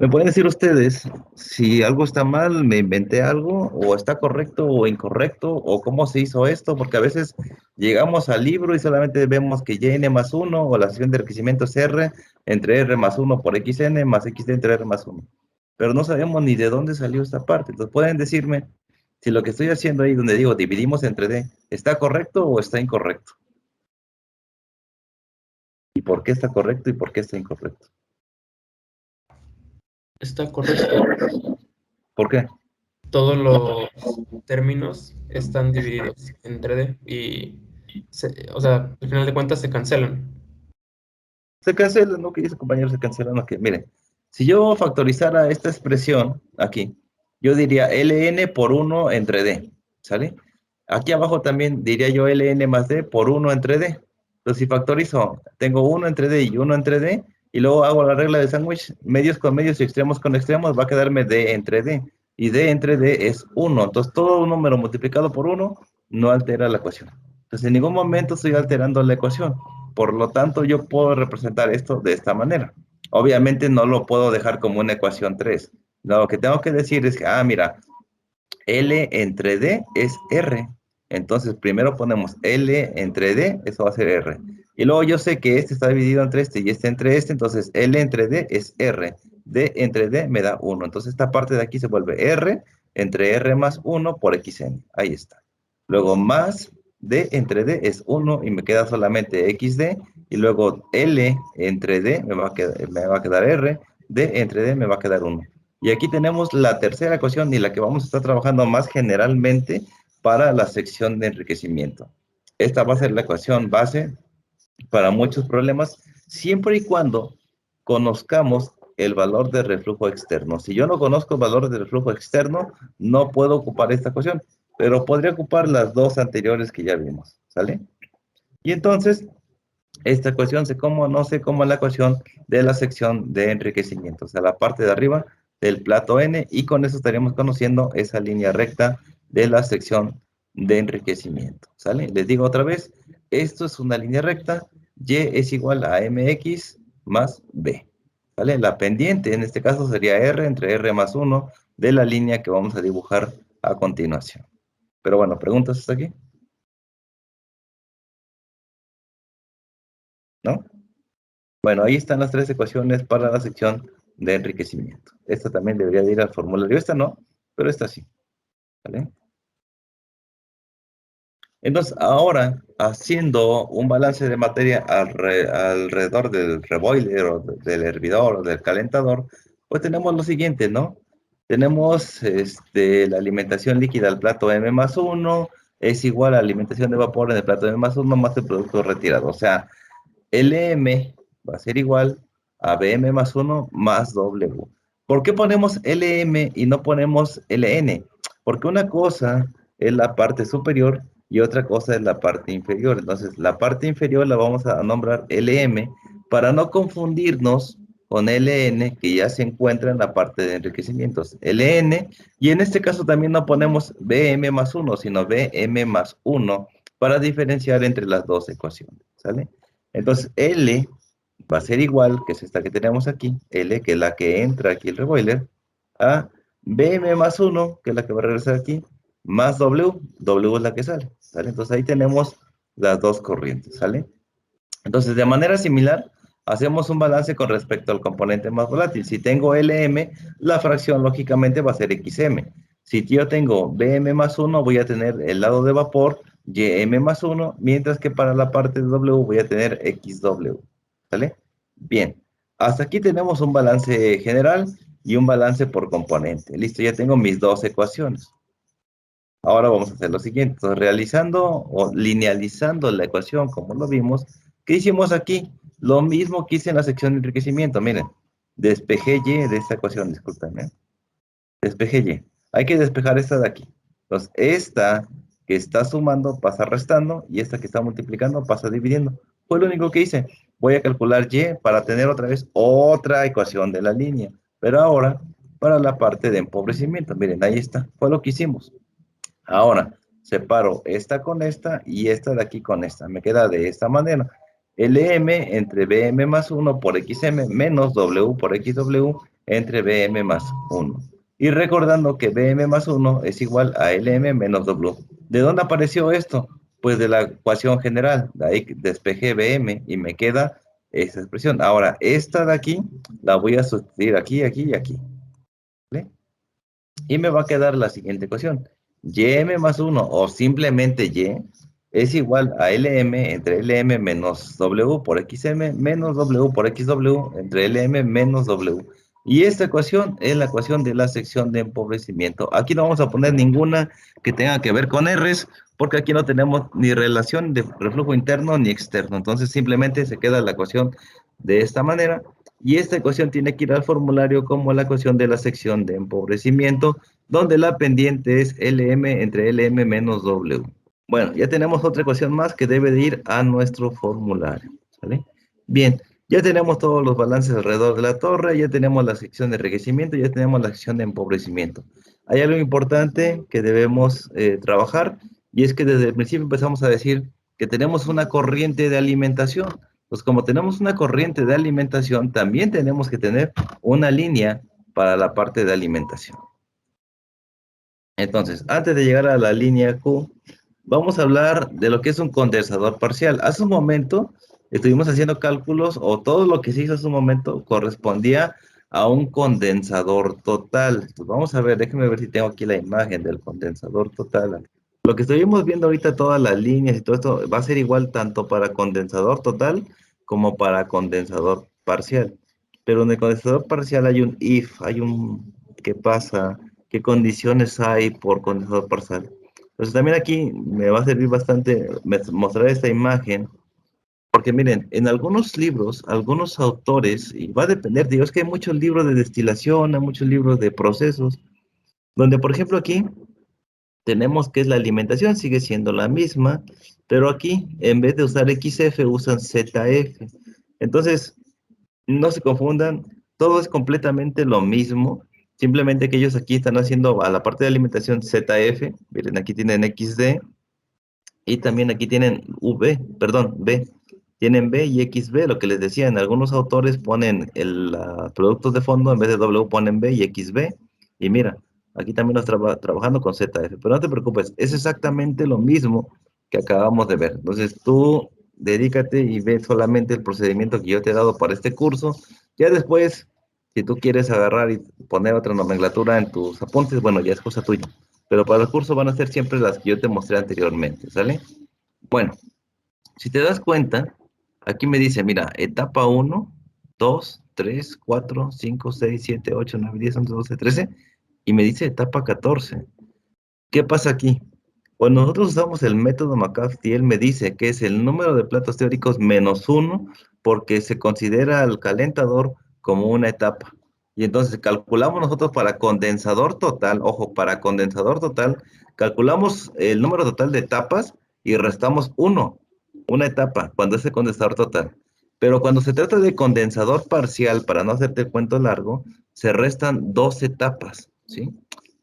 ¿Me pueden decir ustedes si algo está mal, me inventé algo, o está correcto o incorrecto, o cómo se hizo esto? Porque a veces llegamos al libro y solamente vemos que yn más 1 o la sección de enriquecimiento es r entre r más 1 por xn más xd entre r más 1. Pero no sabemos ni de dónde salió esta parte. Entonces, ¿pueden decirme si lo que estoy haciendo ahí donde digo dividimos entre d, está correcto o está incorrecto? ¿Y por qué está correcto y por qué está incorrecto? Está correcto. ¿Por qué? Todos los términos están divididos entre D y, o sea, al final de cuentas se cancelan. Se cancela, ¿no? Que dice compañero, se cancela, ¿no? Que miren, si yo factorizara esta expresión aquí, yo diría ln por 1 entre d, ¿sale? Aquí abajo también diría yo ln más d por 1 entre d. Entonces, si factorizo, tengo 1 entre d y 1 entre d, y luego hago la regla de sándwich, medios con medios y extremos con extremos, va a quedarme d entre d. Y d entre d es 1. Entonces, todo un número multiplicado por 1 no altera la ecuación. Entonces, en ningún momento estoy alterando la ecuación. Por lo tanto, yo puedo representar esto de esta manera. Obviamente no lo puedo dejar como una ecuación 3. Lo que tengo que decir es que, mira, L entre D es R. Entonces, primero ponemos L entre D, eso va a ser R. Y luego yo sé que este está dividido entre este y este entre este, entonces L entre D es R. D entre D me da 1. Entonces, esta parte de aquí se vuelve R entre R más 1 por XN. Ahí está. Luego, más D entre D es 1 y me queda solamente XD. Y luego L entre D me va a quedar R. D entre D me va a quedar 1. Y aquí tenemos la tercera ecuación y la que vamos a estar trabajando más generalmente para la sección de enriquecimiento. Esta va a ser la ecuación base para muchos problemas, siempre y cuando conozcamos el valor de reflujo externo. Si yo no conozco el valor de reflujo externo, no puedo ocupar esta ecuación, pero podría ocupar las dos anteriores que ya vimos, ¿sale? Y entonces, esta ecuación se conoce como la ecuación de la sección de enriquecimiento, o sea, la parte de arriba del plato N, y con eso estaríamos conociendo esa línea recta de la sección de enriquecimiento, ¿sale? Les digo otra vez, esto es una línea recta, Y es igual a MX más B, ¿vale? La pendiente en este caso sería R entre R más 1 de la línea que vamos a dibujar a continuación. Pero bueno, ¿preguntas hasta aquí? ¿No? Bueno, ahí están las tres ecuaciones para la sección de enriquecimiento. Esta también debería de ir al formulario. Esta no, pero esta sí. ¿Vale? Entonces, ahora, haciendo un balance de materia alrededor del reboiler o del hervidor o del calentador, pues tenemos lo siguiente, ¿no? Tenemos la alimentación líquida al plato M más 1 es igual a la alimentación de vapor en el plato M más 1 más el producto retirado. O sea, LM va a ser igual a BM más 1 más W. ¿Por qué ponemos LM y no ponemos LN? Porque una cosa es la parte superior y otra cosa es la parte inferior. Entonces, la parte inferior la vamos a nombrar LM para no confundirnos con LN, que ya se encuentra en la parte de enriquecimientos. LN, y en este caso también no ponemos BM más 1, sino BM más 1 para diferenciar entre las dos ecuaciones, ¿sale? Entonces, L va a ser igual, que es esta que tenemos aquí, L, que es la que entra aquí el reboiler, a BM más 1, que es la que va a regresar aquí, más W, W es la que sale, ¿sale? Entonces ahí tenemos las dos corrientes, ¿sale? Entonces, de manera similar, hacemos un balance con respecto al componente más volátil. Si tengo LM, la fracción lógicamente va a ser XM. Si yo tengo BM más 1, voy a tener el lado de vapor YM más 1, mientras que para la parte de W voy a tener XW. ¿Sale? Bien. Hasta aquí tenemos un balance general y un balance por componente. Listo, ya tengo mis dos ecuaciones. Ahora vamos a hacer lo siguiente. Entonces, realizando o linealizando la ecuación como lo vimos, ¿qué hicimos aquí? Lo mismo que hice en la sección de enriquecimiento. Miren, despejé Y de esta ecuación, discúlpenme. Despejé Y. Hay que despejar esta de aquí. Entonces, esta que está sumando pasa restando y esta que está multiplicando pasa dividiendo. Fue lo único que hice. Voy a calcular Y para tener otra vez otra ecuación de la línea. Pero ahora, para la parte de empobrecimiento. Miren, ahí está. Fue lo que hicimos. Ahora, separo esta con esta y esta de aquí con esta. Me queda de esta manera. LM entre BM más 1 por XM menos W por XW entre BM más 1. Y recordando que BM más 1 es igual a LM menos W. ¿De dónde apareció esto? Pues de la ecuación general. De ahí despejé BM y me queda esa expresión. Ahora, esta de aquí la voy a sustituir aquí, aquí y aquí. ¿Vale? Y me va a quedar la siguiente ecuación. Ym más 1 o simplemente Y es igual a Lm entre Lm menos W por Xm menos W por XW entre Lm menos W. Y esta ecuación es la ecuación de la sección de empobrecimiento. Aquí no vamos a poner ninguna que tenga que ver con R's, porque aquí no tenemos ni relación de reflujo interno ni externo. Entonces simplemente se queda la ecuación de esta manera. Y esta ecuación tiene que ir al formulario como la ecuación de la sección de empobrecimiento, donde la pendiente es Lm entre Lm menos W. Bueno, ya tenemos otra ecuación más que debe de ir a nuestro formulario, ¿sale? Bien, ya tenemos todos los balances alrededor de la torre, ya tenemos la sección de enriquecimiento, ya tenemos la sección de empobrecimiento. Hay algo importante que debemos trabajar, y es que desde el principio empezamos a decir que tenemos una corriente de alimentación. Pues como tenemos una corriente de alimentación, también tenemos que tener una línea para la parte de alimentación. Entonces, antes de llegar a la línea Q, vamos a hablar de lo que es un condensador parcial. Hace un momento estuvimos haciendo cálculos, o todo lo que se hizo hace un momento correspondía a un condensador total. Pues vamos a ver, déjenme ver si tengo aquí la imagen del condensador total. Lo que estuvimos viendo ahorita, todas las líneas y todo esto, va a ser igual tanto para condensador total como para condensador parcial. Pero en el condensador parcial hay un if, hay un qué pasa, qué condiciones hay por condensador parcial. Entonces también aquí me va a servir bastante mostrar esta imagen, porque miren, en algunos libros, algunos autores, y va a depender, digo, es que hay muchos libros de destilación, hay muchos libros de procesos, donde por ejemplo aquí tenemos que es la alimentación, sigue siendo la misma, pero aquí en vez de usar XF usan ZF. Entonces, no se confundan, todo es completamente lo mismo, simplemente que ellos aquí están haciendo a la parte de alimentación ZF, miren, aquí tienen XD, y también aquí tienen perdón, B. Tienen B y XB, lo que les decía, en algunos autores ponen productos de fondo, en vez de W ponen B y XB. Y mira, aquí también nos trabajando con ZF, pero no te preocupes, es exactamente lo mismo que acabamos de ver. Entonces tú dedícate y ve solamente el procedimiento que yo te he dado para este curso. Ya después, si tú quieres agarrar y poner otra nomenclatura en tus apuntes, bueno, ya es cosa tuya. Pero para el curso van a ser siempre las que yo te mostré anteriormente, ¿sale? Bueno, si te das cuenta, aquí me dice, mira, etapa 1, 2, 3, 4, 5, 6, 7, 8, 9, 10, 11, 12, 13, y me dice etapa 14. ¿Qué pasa aquí? Cuando nosotros usamos el método McCafferty, él me dice que es el número de platos teóricos menos 1 porque se considera al calentador como una etapa. Y entonces calculamos nosotros para condensador total, ojo, para condensador total, calculamos el número total de etapas y restamos 1, una etapa, cuando es el condensador total. Pero cuando se trata de condensador parcial, para no hacerte el cuento largo, se restan 2 etapas, ¿sí?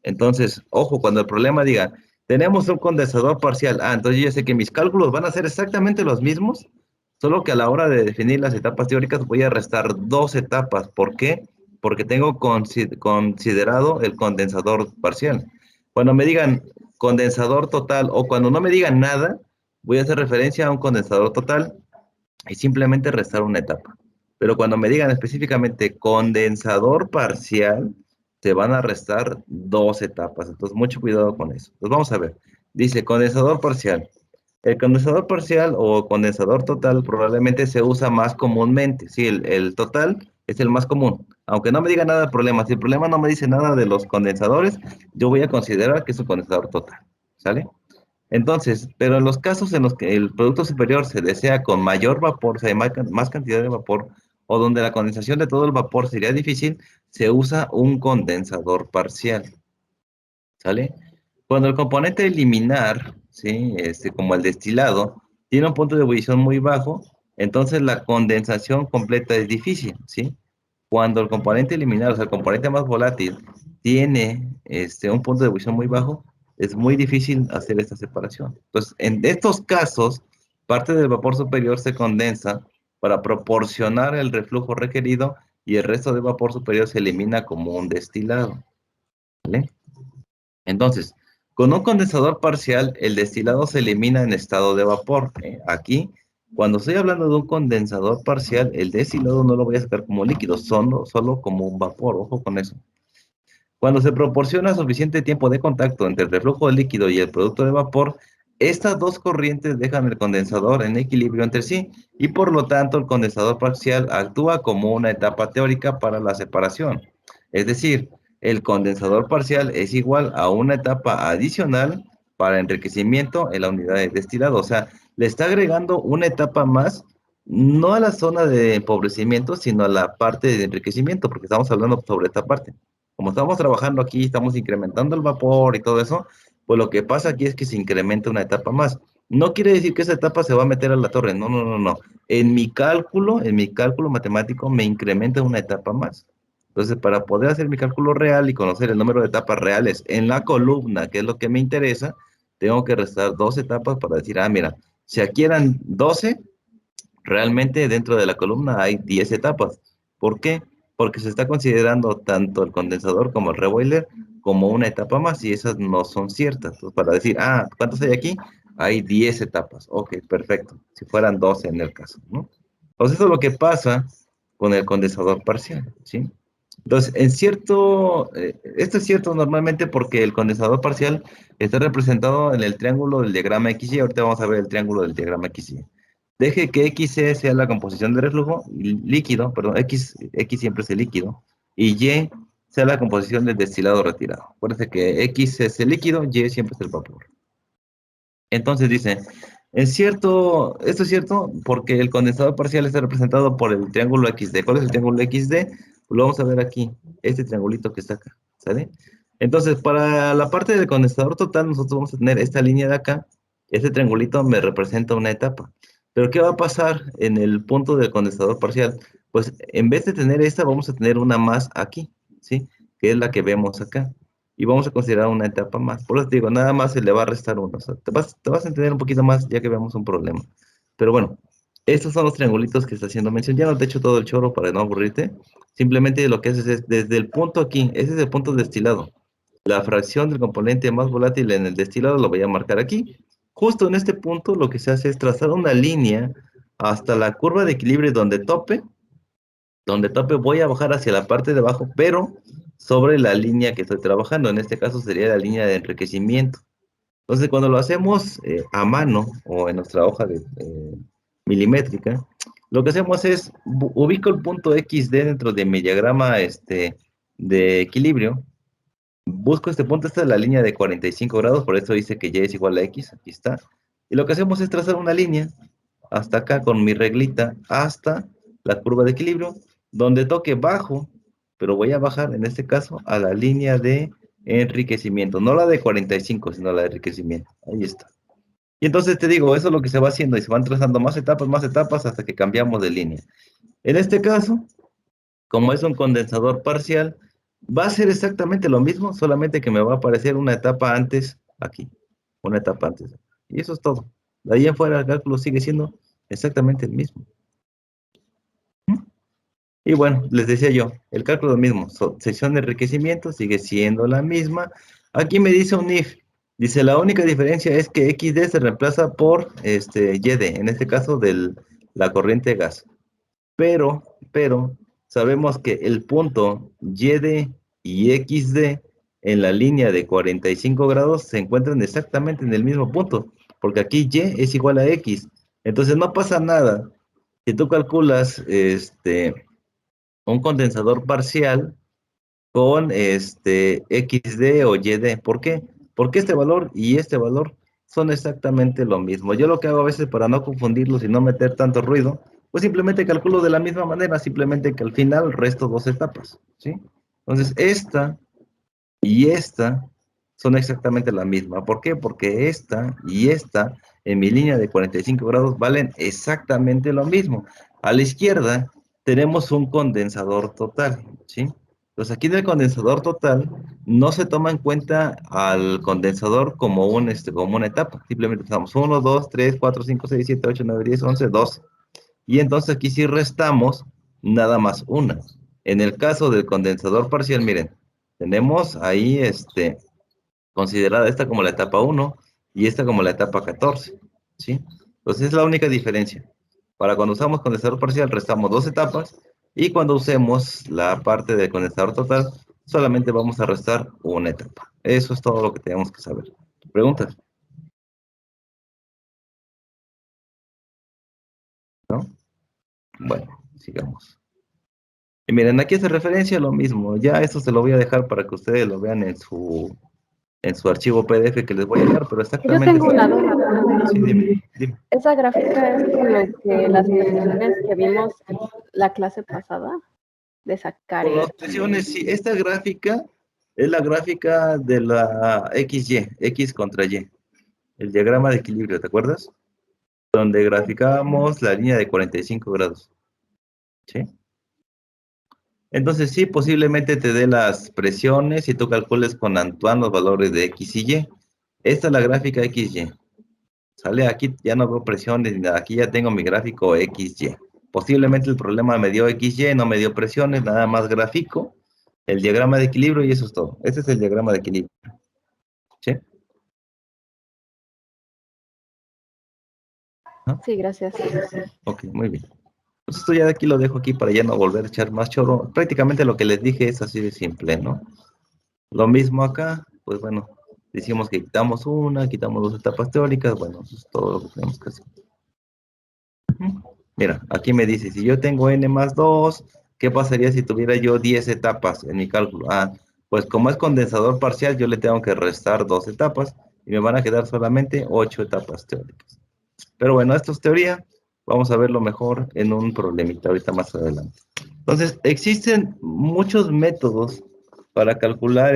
Entonces, ojo, cuando el problema diga, tenemos un condensador parcial, entonces yo ya sé que mis cálculos van a ser exactamente los mismos, solo que a la hora de definir las etapas teóricas voy a restar 2 etapas. ¿Por qué? Porque tengo considerado el condensador parcial. Cuando me digan condensador total o cuando no me digan nada, voy a hacer referencia a un condensador total y simplemente restar una etapa. Pero cuando me digan específicamente condensador parcial, se van a restar 2 etapas. Entonces, mucho cuidado con eso. Pues vamos a ver. Dice condensador parcial. El condensador parcial o condensador total probablemente se usa más comúnmente. Sí, el total es el más común. Aunque no me diga nada del problema, si el problema no me dice nada de los condensadores, yo voy a considerar que es un condensador total. ¿Sale? Entonces, pero en los casos en los que el producto superior se desea con mayor vapor, o sea, hay más cantidad de vapor, o donde la condensación de todo el vapor sería difícil, se usa un condensador parcial. ¿Sale? Cuando el componente liminar, ¿sí? Como el destilado, tiene un punto de ebullición muy bajo, entonces la condensación completa es difícil, ¿sí? Cuando el componente liminar, o sea, el componente más volátil, tiene un punto de ebullición muy bajo, es muy difícil hacer esta separación. Entonces, en estos casos, parte del vapor superior se condensa para proporcionar el reflujo requerido y el resto del vapor superior se elimina como un destilado. ¿Vale? Entonces, con un condensador parcial, el destilado se elimina en estado de vapor. Aquí, cuando estoy hablando de un condensador parcial, el destilado no lo voy a sacar como líquido, solo como un vapor. Ojo con eso. Cuando se proporciona suficiente tiempo de contacto entre el reflujo del líquido y el producto de vapor, estas dos corrientes dejan el condensador en equilibrio entre sí y por lo tanto el condensador parcial actúa como una etapa teórica para la separación. Es decir, el condensador parcial es igual a una etapa adicional para enriquecimiento en la unidad de destilado. O sea, le está agregando una etapa más, no a la zona de empobrecimiento, sino a la parte de enriquecimiento, porque estamos hablando sobre esta parte. Como estamos trabajando aquí, estamos incrementando el vapor y todo eso, pues lo que pasa aquí es que se incrementa una etapa más. No quiere decir que esa etapa se va a meter a la torre, no, no, no, no. En mi cálculo matemático, me incrementa una etapa más. Entonces, para poder hacer mi cálculo real y conocer el número de etapas reales en la columna, que es lo que me interesa, tengo que restar 2 etapas para decir, mira, si aquí eran 12, realmente dentro de la columna hay 10 etapas. ¿Por qué? Porque se está considerando tanto el condensador como el reboiler como una etapa más y esas no son ciertas. Entonces, para decir, ¿cuántas hay aquí? Hay 10 etapas. Ok, perfecto. Si fueran 12 en el caso, ¿no? Entonces, eso es lo que pasa con el condensador parcial, ¿sí? Entonces, esto es cierto normalmente porque el condensador parcial está representado en el triángulo del diagrama XY. Ahorita vamos a ver el triángulo del diagrama XY. Deje que XC sea la composición de reflujo líquido, perdón, X siempre es el líquido, y Y sea la composición del destilado retirado. Acuérdense que X es el líquido, Y siempre es el vapor. Entonces dice, esto es cierto porque el condensador parcial está representado por el triángulo XD. ¿Cuál es el triángulo XD? Pues lo vamos a ver aquí, este triangulito que está acá, ¿sale? Entonces, para la parte del condensador total, nosotros vamos a tener esta línea de acá, este triangulito me representa una etapa. Pero ¿qué va a pasar en el punto del condensador parcial? Pues en vez de tener esta, vamos a tener una más aquí, ¿sí? Que es la que vemos acá. Y vamos a considerar una etapa más. Por eso te digo, nada más se le va a restar uno. O sea, te vas a entender un poquito más ya que veamos un problema. Pero bueno, estos son los triangulitos que está haciendo mención. Ya no te echo todo el choro para no aburrirte. Simplemente lo que haces es, desde el punto aquí, ese es el punto destilado. La fracción del componente más volátil en el destilado lo voy a marcar aquí. Justo en este punto lo que se hace es trazar una línea hasta la curva de equilibrio donde tope voy a bajar hacia la parte de abajo, pero sobre la línea que estoy trabajando. En este caso sería la línea de enriquecimiento. Entonces, cuando lo hacemos a mano o en nuestra hoja de milimétrica, lo que hacemos es ubico el punto XD dentro de mi diagrama de equilibrio, busco este punto, esta es la línea de 45 grados, por eso dice que y es igual a x, aquí está. Y lo que hacemos es trazar una línea hasta acá con mi reglita, hasta la curva de equilibrio, donde toque bajo, pero voy a bajar en este caso a la línea de enriquecimiento, no la de 45, sino la de enriquecimiento. Ahí está. Y entonces te digo, eso es lo que se va haciendo y se van trazando más etapas hasta que cambiamos de línea. En este caso, como es un condensador parcial, va a ser exactamente lo mismo, solamente que me va a aparecer una etapa antes aquí, una etapa antes. Y eso es todo. De ahí en fuera el cálculo sigue siendo exactamente el mismo. Y bueno, les decía yo, el cálculo es el mismo, sección de enriquecimiento sigue siendo la misma. Aquí me dice un if, dice la única diferencia es que XD se reemplaza por YD, en este caso de la corriente de gas. Pero sabemos que el punto YD y XD en la línea de 45 grados se encuentran exactamente en el mismo punto, porque aquí Y es igual a X. Entonces no pasa nada si tú calculas un condensador parcial con XD o YD. ¿Por qué? Porque este valor y este valor son exactamente lo mismo. Yo lo que hago a veces para no confundirlos y no meter tanto ruido, pues simplemente calculo de la misma manera, simplemente que al final resto dos etapas, ¿sí? Entonces, esta y esta son exactamente la misma. ¿Por qué? Porque esta y esta en mi línea de 45 grados valen exactamente lo mismo. A la izquierda tenemos un condensador total, ¿sí? Entonces aquí en el condensador total no se toma en cuenta al condensador como como una etapa. Simplemente estamos 1, 2, 3, 4, 5, 6, 7, 8, 9, 10, 11, 12. Y entonces aquí sí restamos nada más una. En el caso del condensador parcial, miren, tenemos ahí considerada esta como la etapa 1 y esta como la etapa 14, ¿sí? Entonces es la única diferencia. Para cuando usamos condensador parcial restamos dos etapas y cuando usemos la parte del condensador total solamente vamos a restar una etapa. Eso es todo lo que tenemos que saber. ¿Preguntas? ¿No? Bueno, sigamos. Y miren, aquí hace referencia a lo mismo. Ya eso se lo voy a dejar para que ustedes lo vean en su archivo PDF que les voy a dejar, pero Yo exactamente... tengo una duda. Sí, dime. Esa gráfica es con lo que las presiones que vimos la clase pasada de sacar Con las presiones, sí, esta gráfica es la gráfica de la XY, X contra Y, el diagrama de equilibrio, ¿te acuerdas? Donde graficábamos la línea de 45 grados, ¿sí? Entonces sí, posiblemente te dé las presiones y tú calcules con Antoine los valores de X y Y. Esta es la gráfica XY. Sale aquí, ya no veo presiones ni nada, aquí ya tengo mi gráfico XY. Posiblemente el problema me dio XY, no me dio presiones, nada más gráfico, el diagrama de equilibrio y eso es todo. Este es el diagrama de equilibrio. ¿Sí? ¿No? Sí, gracias. Ok, muy bien. Pues esto ya de aquí lo dejo aquí para ya no volver a echar más choro. Prácticamente lo que les dije es así de simple, ¿no? Lo mismo acá, pues bueno, decimos que quitamos una, quitamos dos etapas teóricas, bueno, eso es todo lo que tenemos que hacer. Mira, aquí me dice, si yo tengo n más 2, ¿qué pasaría si tuviera yo 10 etapas en mi cálculo? Ah, pues como es condensador parcial, yo le tengo que restar 2 etapas y me van a quedar solamente 8 etapas teóricas. Pero bueno, esto es teoría, vamos a verlo mejor en un problemita ahorita más adelante. Entonces, existen muchos métodos para calcular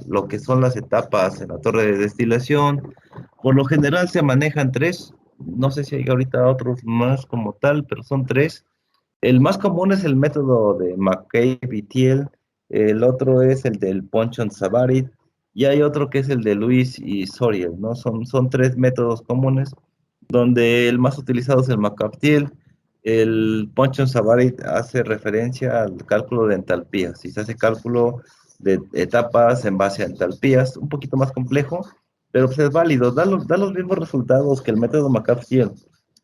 lo que son las etapas en la torre de destilación. Por lo general se manejan tres. No sé si hay ahorita otros más como tal, pero son tres. El más común es el método de McCabe y Thiel. El otro es el del Ponchon-Savarit. Y hay otro que es el de Lewis y Soriel, ¿no? Son tres métodos comunes, donde el más utilizado es el McCabe-Thiel. El Ponchon-Savarit hace referencia al cálculo de entalpías. Si se hace cálculo de etapas en base a entalpías, un poquito más complejo, pero pues es válido, da los mismos resultados que el método McCabe-Thiel,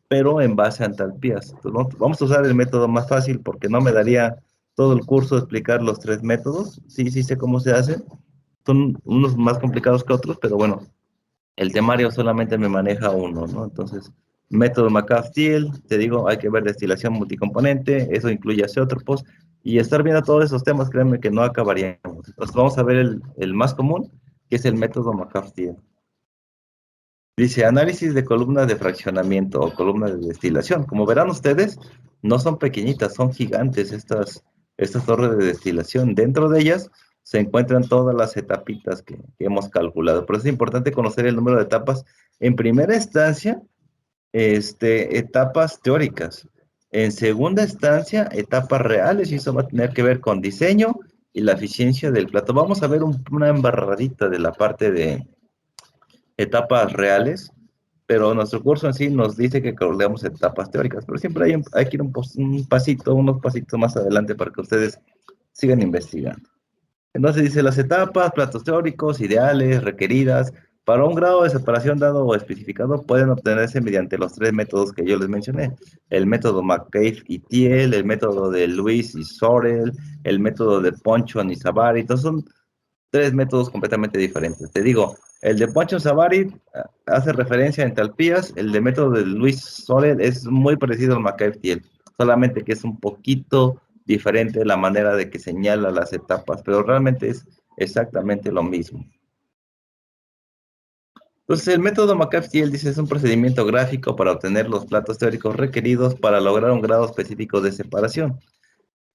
pero en base a entalpías. Entonces, vamos a usar el método más fácil porque no me daría todo el curso explicar los tres métodos. Sí, sí sé cómo se hace. Son unos más complicados que otros, pero bueno, el temario solamente me maneja uno, ¿no? Entonces, Método McCabe-Thiele, te digo, hay que ver destilación multicomponente, eso incluye azeótropos, y estar viendo todos esos temas, créanme que no acabaríamos. Entonces vamos a ver el más común, que es el método McCabe-Thiele. Dice, análisis de columnas de fraccionamiento o columnas de destilación. Como verán ustedes, no son pequeñitas, son gigantes estas torres de destilación. Dentro de ellas se encuentran todas las etapitas que hemos calculado. Por eso es importante conocer el número de etapas. En primera instancia, etapas teóricas. En segunda instancia, etapas reales, y eso va a tener que ver con diseño y la eficiencia del plato. Vamos a ver una embarradita de la parte de etapas reales, pero nuestro curso en sí nos dice que leamos etapas teóricas, pero siempre hay que ir un pasito, unos pasitos más adelante para que ustedes sigan investigando. Entonces dice las etapas, platos teóricos, ideales, requeridas. Para un grado de separación dado o especificado pueden obtenerse mediante los 3 métodos que yo les mencioné. El método McCabe y Thiele, el método de Lewis y Sorel, el método de Ponchon y Savary. Entonces son 3 métodos completamente diferentes. Te digo, el de Ponchon Savary hace referencia a entalpías, el de método de Lewis Sorel es muy parecido al McCabe-Thiele, solamente que es un poquito diferente la manera de que señala las etapas, pero realmente es exactamente lo mismo. Entonces, el método McCabe-Thiele dice es un procedimiento gráfico para obtener los platos teóricos requeridos para lograr un grado específico de separación.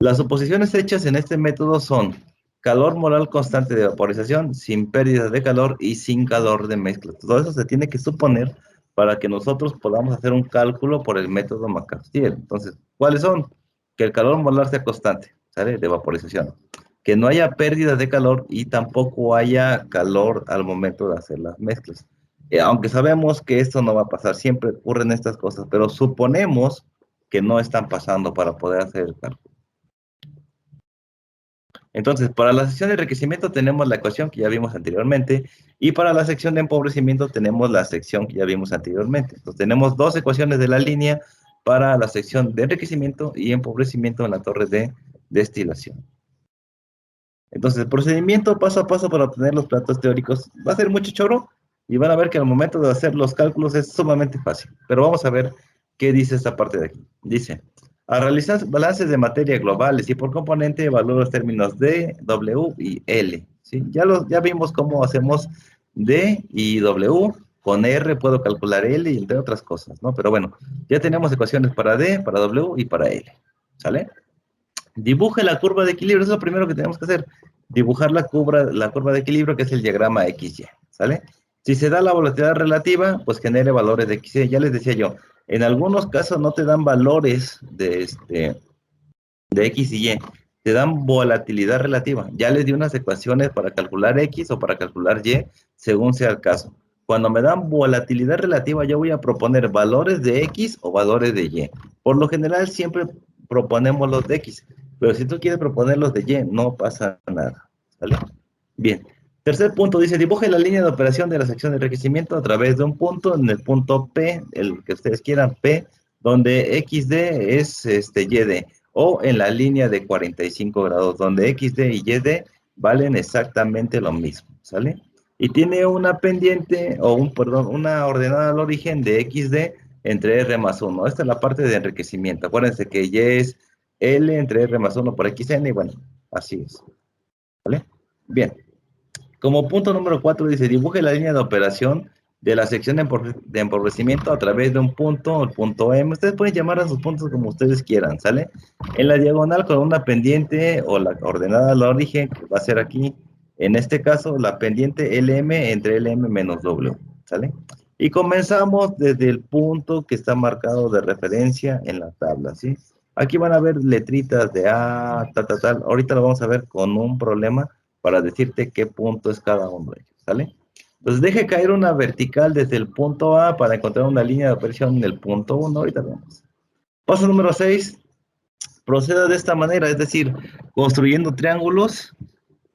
Las suposiciones hechas en este método son calor molar constante de vaporización, sin pérdida de calor y sin calor de mezcla. Todo eso se tiene que suponer para que nosotros podamos hacer un cálculo por el método McCabe-Thiele. Entonces, ¿cuáles son? Que el calor molar sea constante, ¿sale? De vaporización. Que no haya pérdida de calor y tampoco haya calor al momento de hacer las mezclas. Aunque sabemos que esto no va a pasar, siempre ocurren estas cosas, pero suponemos que no están pasando para poder hacer el cálculo. Entonces, para la sección de enriquecimiento tenemos la ecuación que ya vimos anteriormente, y para la sección de empobrecimiento tenemos la sección que ya vimos anteriormente. Entonces, tenemos 2 ecuaciones de la línea para la sección de enriquecimiento y empobrecimiento en la torre de destilación. Entonces, el procedimiento paso a paso para obtener los platos teóricos va a ser mucho choro, y van a ver que al momento de hacer los cálculos es sumamente fácil. Pero vamos a ver qué dice esta parte de aquí. Dice, al realizar balances de materia globales y por componente, evalúo los términos D, W y L. ¿Sí? Ya vimos cómo hacemos D y W. Con R puedo calcular L y entre otras cosas, ¿no? Pero bueno, ya tenemos ecuaciones para D, para W y para L. ¿Sale? Dibuje la curva de equilibrio. Eso es lo primero que tenemos que hacer. Dibujar la curva de equilibrio, que es el diagrama XY. ¿Sale? Si se da la volatilidad relativa, pues genere valores de XY. Ya les decía yo, en algunos casos no te dan valores de X y Y, te dan volatilidad relativa. Ya les di unas ecuaciones para calcular X o para calcular Y, según sea el caso. Cuando me dan volatilidad relativa, yo voy a proponer valores de X o valores de Y. Por lo general, siempre proponemos los de X, pero si tú quieres proponer los de Y, no pasa nada. ¿Vale? Bien. Tercer punto dice, dibuje la línea de operación de la sección de enriquecimiento a través de un punto, en el punto P, el que ustedes quieran, P, donde XD es YD, o en la línea de 45 grados, donde XD y YD valen exactamente lo mismo, ¿sale? Y tiene una pendiente, una ordenada al origen de XD entre R más 1. Esta es la parte de enriquecimiento. Acuérdense que Y es L entre R más 1 por XN, y bueno, así es, ¿vale? Bien. Como punto número 4 dice, dibuje la línea de operación de la sección de empobrecimiento a través de un punto, el punto M. Ustedes pueden llamar a sus puntos como ustedes quieran, ¿sale? En la diagonal con una pendiente o la ordenada al origen, que va a ser aquí, en este caso, la pendiente LM entre LM menos W, ¿sale? Y comenzamos desde el punto que está marcado de referencia en la tabla, ¿sí? Aquí van a ver letritas de A, tal. Ahorita lo vamos a ver con un problema para decirte qué punto es cada uno de ellos, ¿sale? Entonces deje caer una vertical desde el punto A para encontrar una línea de operación en el punto 1, ahorita vemos. Paso número 6, proceda de esta manera, es decir, construyendo triángulos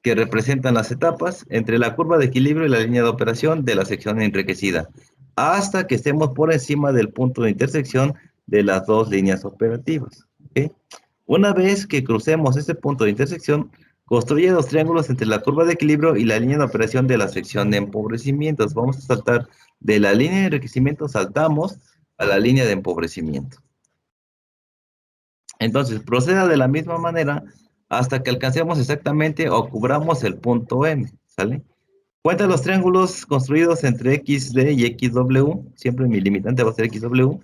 que representan las etapas entre la curva de equilibrio y la línea de operación de la sección enriquecida, hasta que estemos por encima del punto de intersección de las dos líneas operativas, ¿okay? Una vez que crucemos ese punto de intersección, construye los triángulos entre la curva de equilibrio y la línea de operación de la sección de empobrecimientos. Vamos a saltar de la línea de enriquecimiento, saltamos a la línea de empobrecimiento. Entonces, proceda de la misma manera hasta que alcancemos exactamente o cubramos el punto M, ¿sale? Cuenta los triángulos construidos entre XD y XW, siempre mi limitante va a ser XW.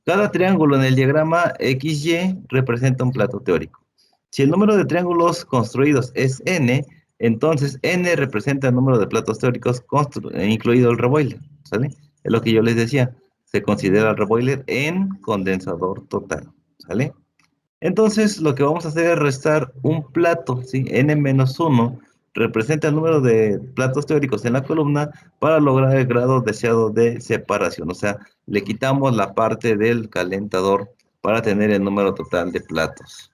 Cada triángulo en el diagrama XY representa un plato teórico. Si el número de triángulos construidos es N, entonces N representa el número de platos teóricos incluido el reboiler, ¿sale? Es lo que yo les decía, se considera el reboiler en condensador total, ¿sale? Entonces, lo que vamos a hacer es restar un plato, ¿sí? N-1 representa el número de platos teóricos en la columna para lograr el grado deseado de separación. O sea, le quitamos la parte del calentador para tener el número total de platos.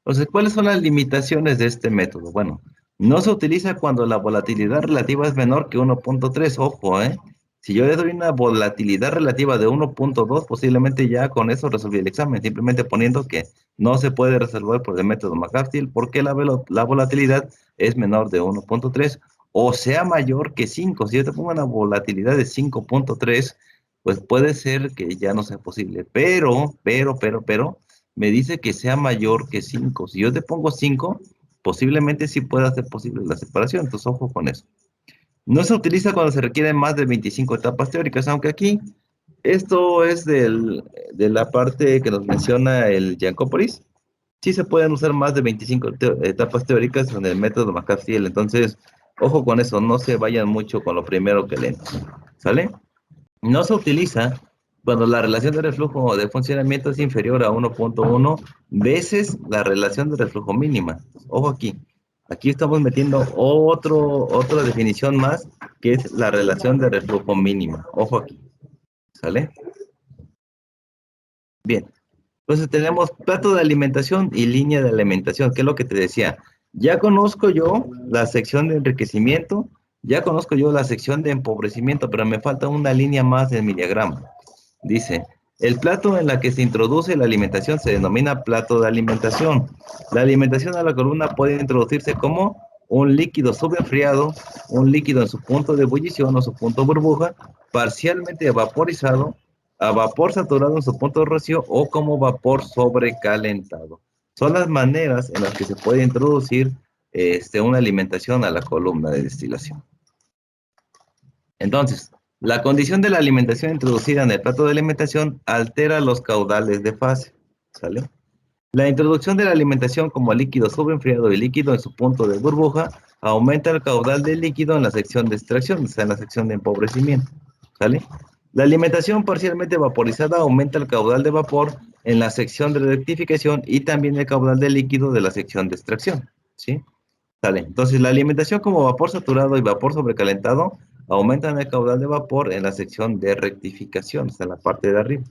Entonces, ¿cuáles son las limitaciones de este método? Bueno, no se utiliza cuando la volatilidad relativa es menor que 1.3. Ojo, ¿eh? Si yo le doy una volatilidad relativa de 1.2, posiblemente ya con eso resolví el examen, simplemente poniendo que no se puede resolver por el método McCarthy porque la volatilidad es menor de 1.3 o sea mayor que 5. Si yo te pongo una volatilidad de 5.3, pues puede ser que ya no sea posible. Pero, me dice que sea mayor que 5. Si yo te pongo 5, posiblemente sí pueda ser posible la separación. Entonces, ojo con eso. No se utiliza cuando se requieren más de 25 etapas teóricas, aunque aquí esto es de la parte que nos menciona el Jankopoulos. Sí se pueden usar más de 25 etapas teóricas en el método McCaskill. Entonces, ojo con eso, no se vayan mucho con lo primero que leen. ¿Sale? No se utiliza cuando la relación de reflujo de funcionamiento es inferior a 1.1 veces la relación de reflujo mínima. Ojo aquí. Aquí estamos metiendo otra definición más, que es la relación de reflujo mínima. Ojo aquí. ¿Sale? Bien. Entonces tenemos plato de alimentación y línea de alimentación, que es lo que te decía. Ya conozco yo la sección de enriquecimiento, ya conozco yo la sección de empobrecimiento, pero me falta una línea más en mi diagrama. Dice, el plato en la que se introduce la alimentación se denomina plato de alimentación. La alimentación a la columna puede introducirse como un líquido subenfriado, un líquido en su punto de ebullición o su punto burbuja, parcialmente vaporizado, a vapor saturado en su punto de rocío o como vapor sobrecalentado. Son las maneras en las que se puede introducir una alimentación a la columna de destilación. Entonces, la condición de la alimentación introducida en el plato de alimentación altera los caudales de fase, ¿sale? La introducción de la alimentación como líquido subenfriado y líquido en su punto de burbuja aumenta el caudal del líquido en la sección de extracción, o sea, en la sección de empobrecimiento, ¿sale? La alimentación parcialmente vaporizada aumenta el caudal de vapor en la sección de rectificación y también el caudal de líquido de la sección de extracción, ¿sí? ¿Sale? Entonces, la alimentación como vapor saturado y vapor sobrecalentado aumentan el caudal de vapor en la sección de rectificación, está en la parte de arriba.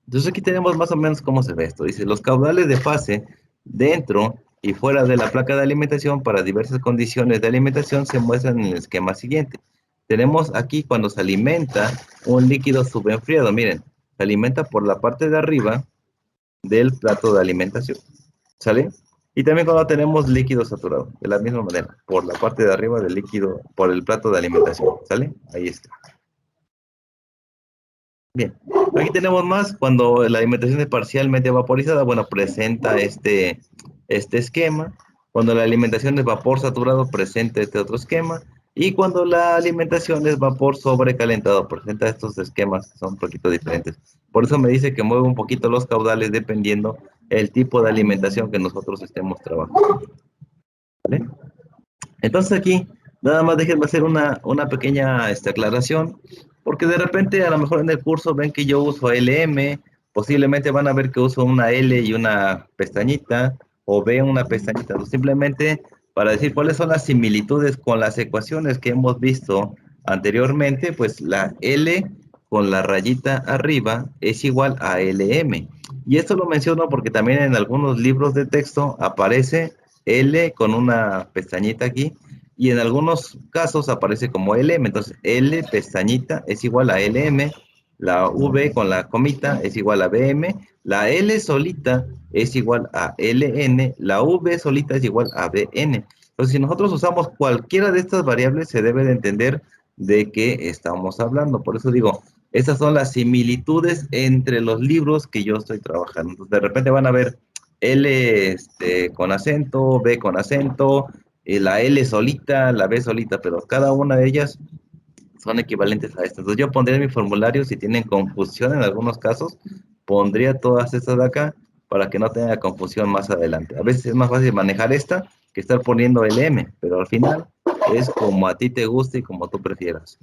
Entonces aquí tenemos más o menos cómo se ve esto. Dice, los caudales de fase dentro y fuera de la placa de alimentación para diversas condiciones de alimentación se muestran en el esquema siguiente. Tenemos aquí cuando se alimenta un líquido subenfriado. Miren, se alimenta por la parte de arriba del plato de alimentación. ¿Sale? Y también cuando tenemos líquido saturado, de la misma manera, por la parte de arriba del líquido, por el plato de alimentación, ¿sale? Ahí está. Bien, aquí tenemos más, cuando la alimentación es parcialmente vaporizada, bueno, presenta este esquema. Cuando la alimentación es vapor saturado, presenta este otro esquema. Y cuando la alimentación es vapor sobrecalentado, presenta estos esquemas que son un poquito diferentes. Por eso me dice que mueve un poquito los caudales dependiendo el tipo de alimentación que nosotros estemos trabajando. ¿Vale? Entonces aquí, nada más déjenme hacer una pequeña aclaración, porque de repente a lo mejor en el curso ven que yo uso LM, posiblemente van a ver que uso una L y una pestañita, o B una pestañita. Entonces, simplemente para decir cuáles son las similitudes con las ecuaciones que hemos visto anteriormente, pues la L con la rayita arriba es igual a LM. Y esto lo menciono porque también en algunos libros de texto aparece L con una pestañita aquí, y en algunos casos aparece como LM. Entonces, L pestañita es igual a LM, la V con la comita es igual a BM, la L solita es igual a LN, la V solita es igual a BN. Entonces, si nosotros usamos cualquiera de estas variables, se debe de entender de qué estamos hablando. Por eso digo, esas son las similitudes entre los libros que yo estoy trabajando. Entonces, de repente van a ver L con acento, B con acento, la L solita, la B solita, pero cada una de ellas son equivalentes a esto. Entonces yo pondría en mi formulario, si tienen confusión en algunos casos, pondría todas estas de acá para que no tenga confusión más adelante. A veces es más fácil manejar esta que estar poniendo el M, pero al final es como a ti te guste y como tú prefieras.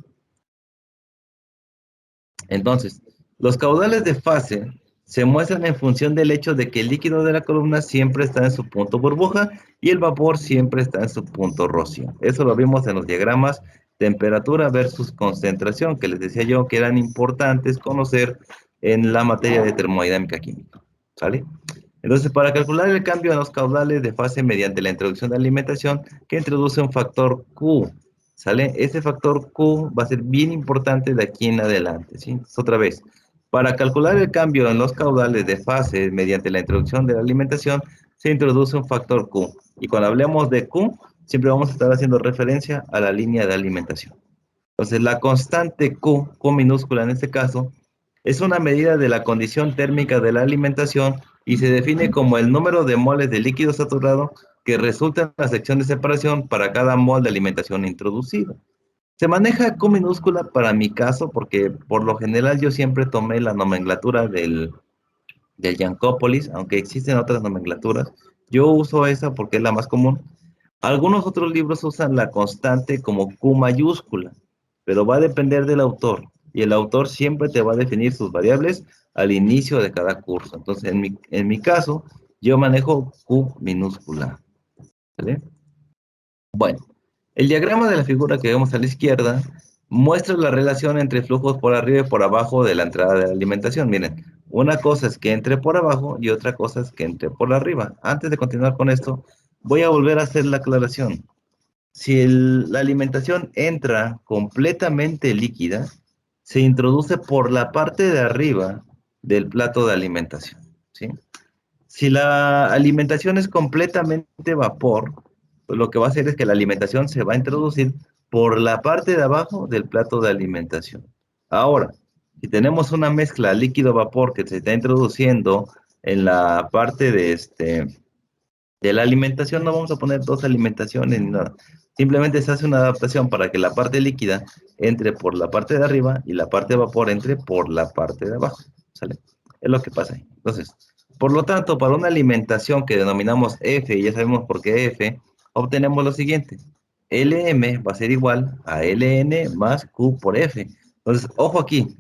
Entonces, los caudales de fase se muestran en función del hecho de que el líquido de la columna siempre está en su punto burbuja y el vapor siempre está en su punto rocío. Eso lo vimos en los diagramas temperatura versus concentración, que les decía yo que eran importantes conocer en la materia de termodinámica química. ¿Sale? Entonces, para calcular el cambio en los caudales de fase mediante la introducción de alimentación, que introduce un factor Q, ¿sale? Ese factor Q va a ser bien importante de aquí en adelante, ¿sí? Entonces, otra vez, para calcular el cambio en los caudales de fase mediante la introducción de la alimentación, se introduce un factor Q. Y cuando hablemos de Q, siempre vamos a estar haciendo referencia a la línea de alimentación. Entonces, la constante Q, Q minúscula en este caso, es una medida de la condición térmica de la alimentación y se define como el número de moles de líquido saturado que resulta en la sección de separación para cada mol de alimentación introducido. Se maneja Q minúscula para mi caso porque por lo general yo siempre tomé la nomenclatura del Jankopoulos, aunque existen otras nomenclaturas. Yo uso esa porque es la más común. Algunos otros libros usan la constante como Q mayúscula, pero va a depender del autor. Y el autor siempre te va a definir sus variables al inicio de cada curso. Entonces, en mi caso, yo manejo Q minúscula. ¿Vale? Bueno, el diagrama de la figura que vemos a la izquierda muestra la relación entre flujos por arriba y por abajo de la entrada de la alimentación. Miren, una cosa es que entre por abajo y otra cosa es que entre por arriba. Antes de continuar con esto, voy a volver a hacer la aclaración. Si la alimentación entra completamente líquida, se introduce por la parte de arriba del plato de alimentación, ¿sí? Si la alimentación es completamente vapor, pues lo que va a hacer es que la alimentación se va a introducir por la parte de abajo del plato de alimentación. Ahora, si tenemos una mezcla líquido-vapor que se está introduciendo en la parte de la alimentación, no vamos a poner dos alimentaciones ni nada. Simplemente se hace una adaptación para que la parte líquida entre por la parte de arriba y la parte de vapor entre por la parte de abajo. ¿Sale? Es lo que pasa ahí. Entonces, por lo tanto, para una alimentación que denominamos F, y ya sabemos por qué F, obtenemos lo siguiente. LM va a ser igual a LN más Q por F. Entonces, ojo aquí.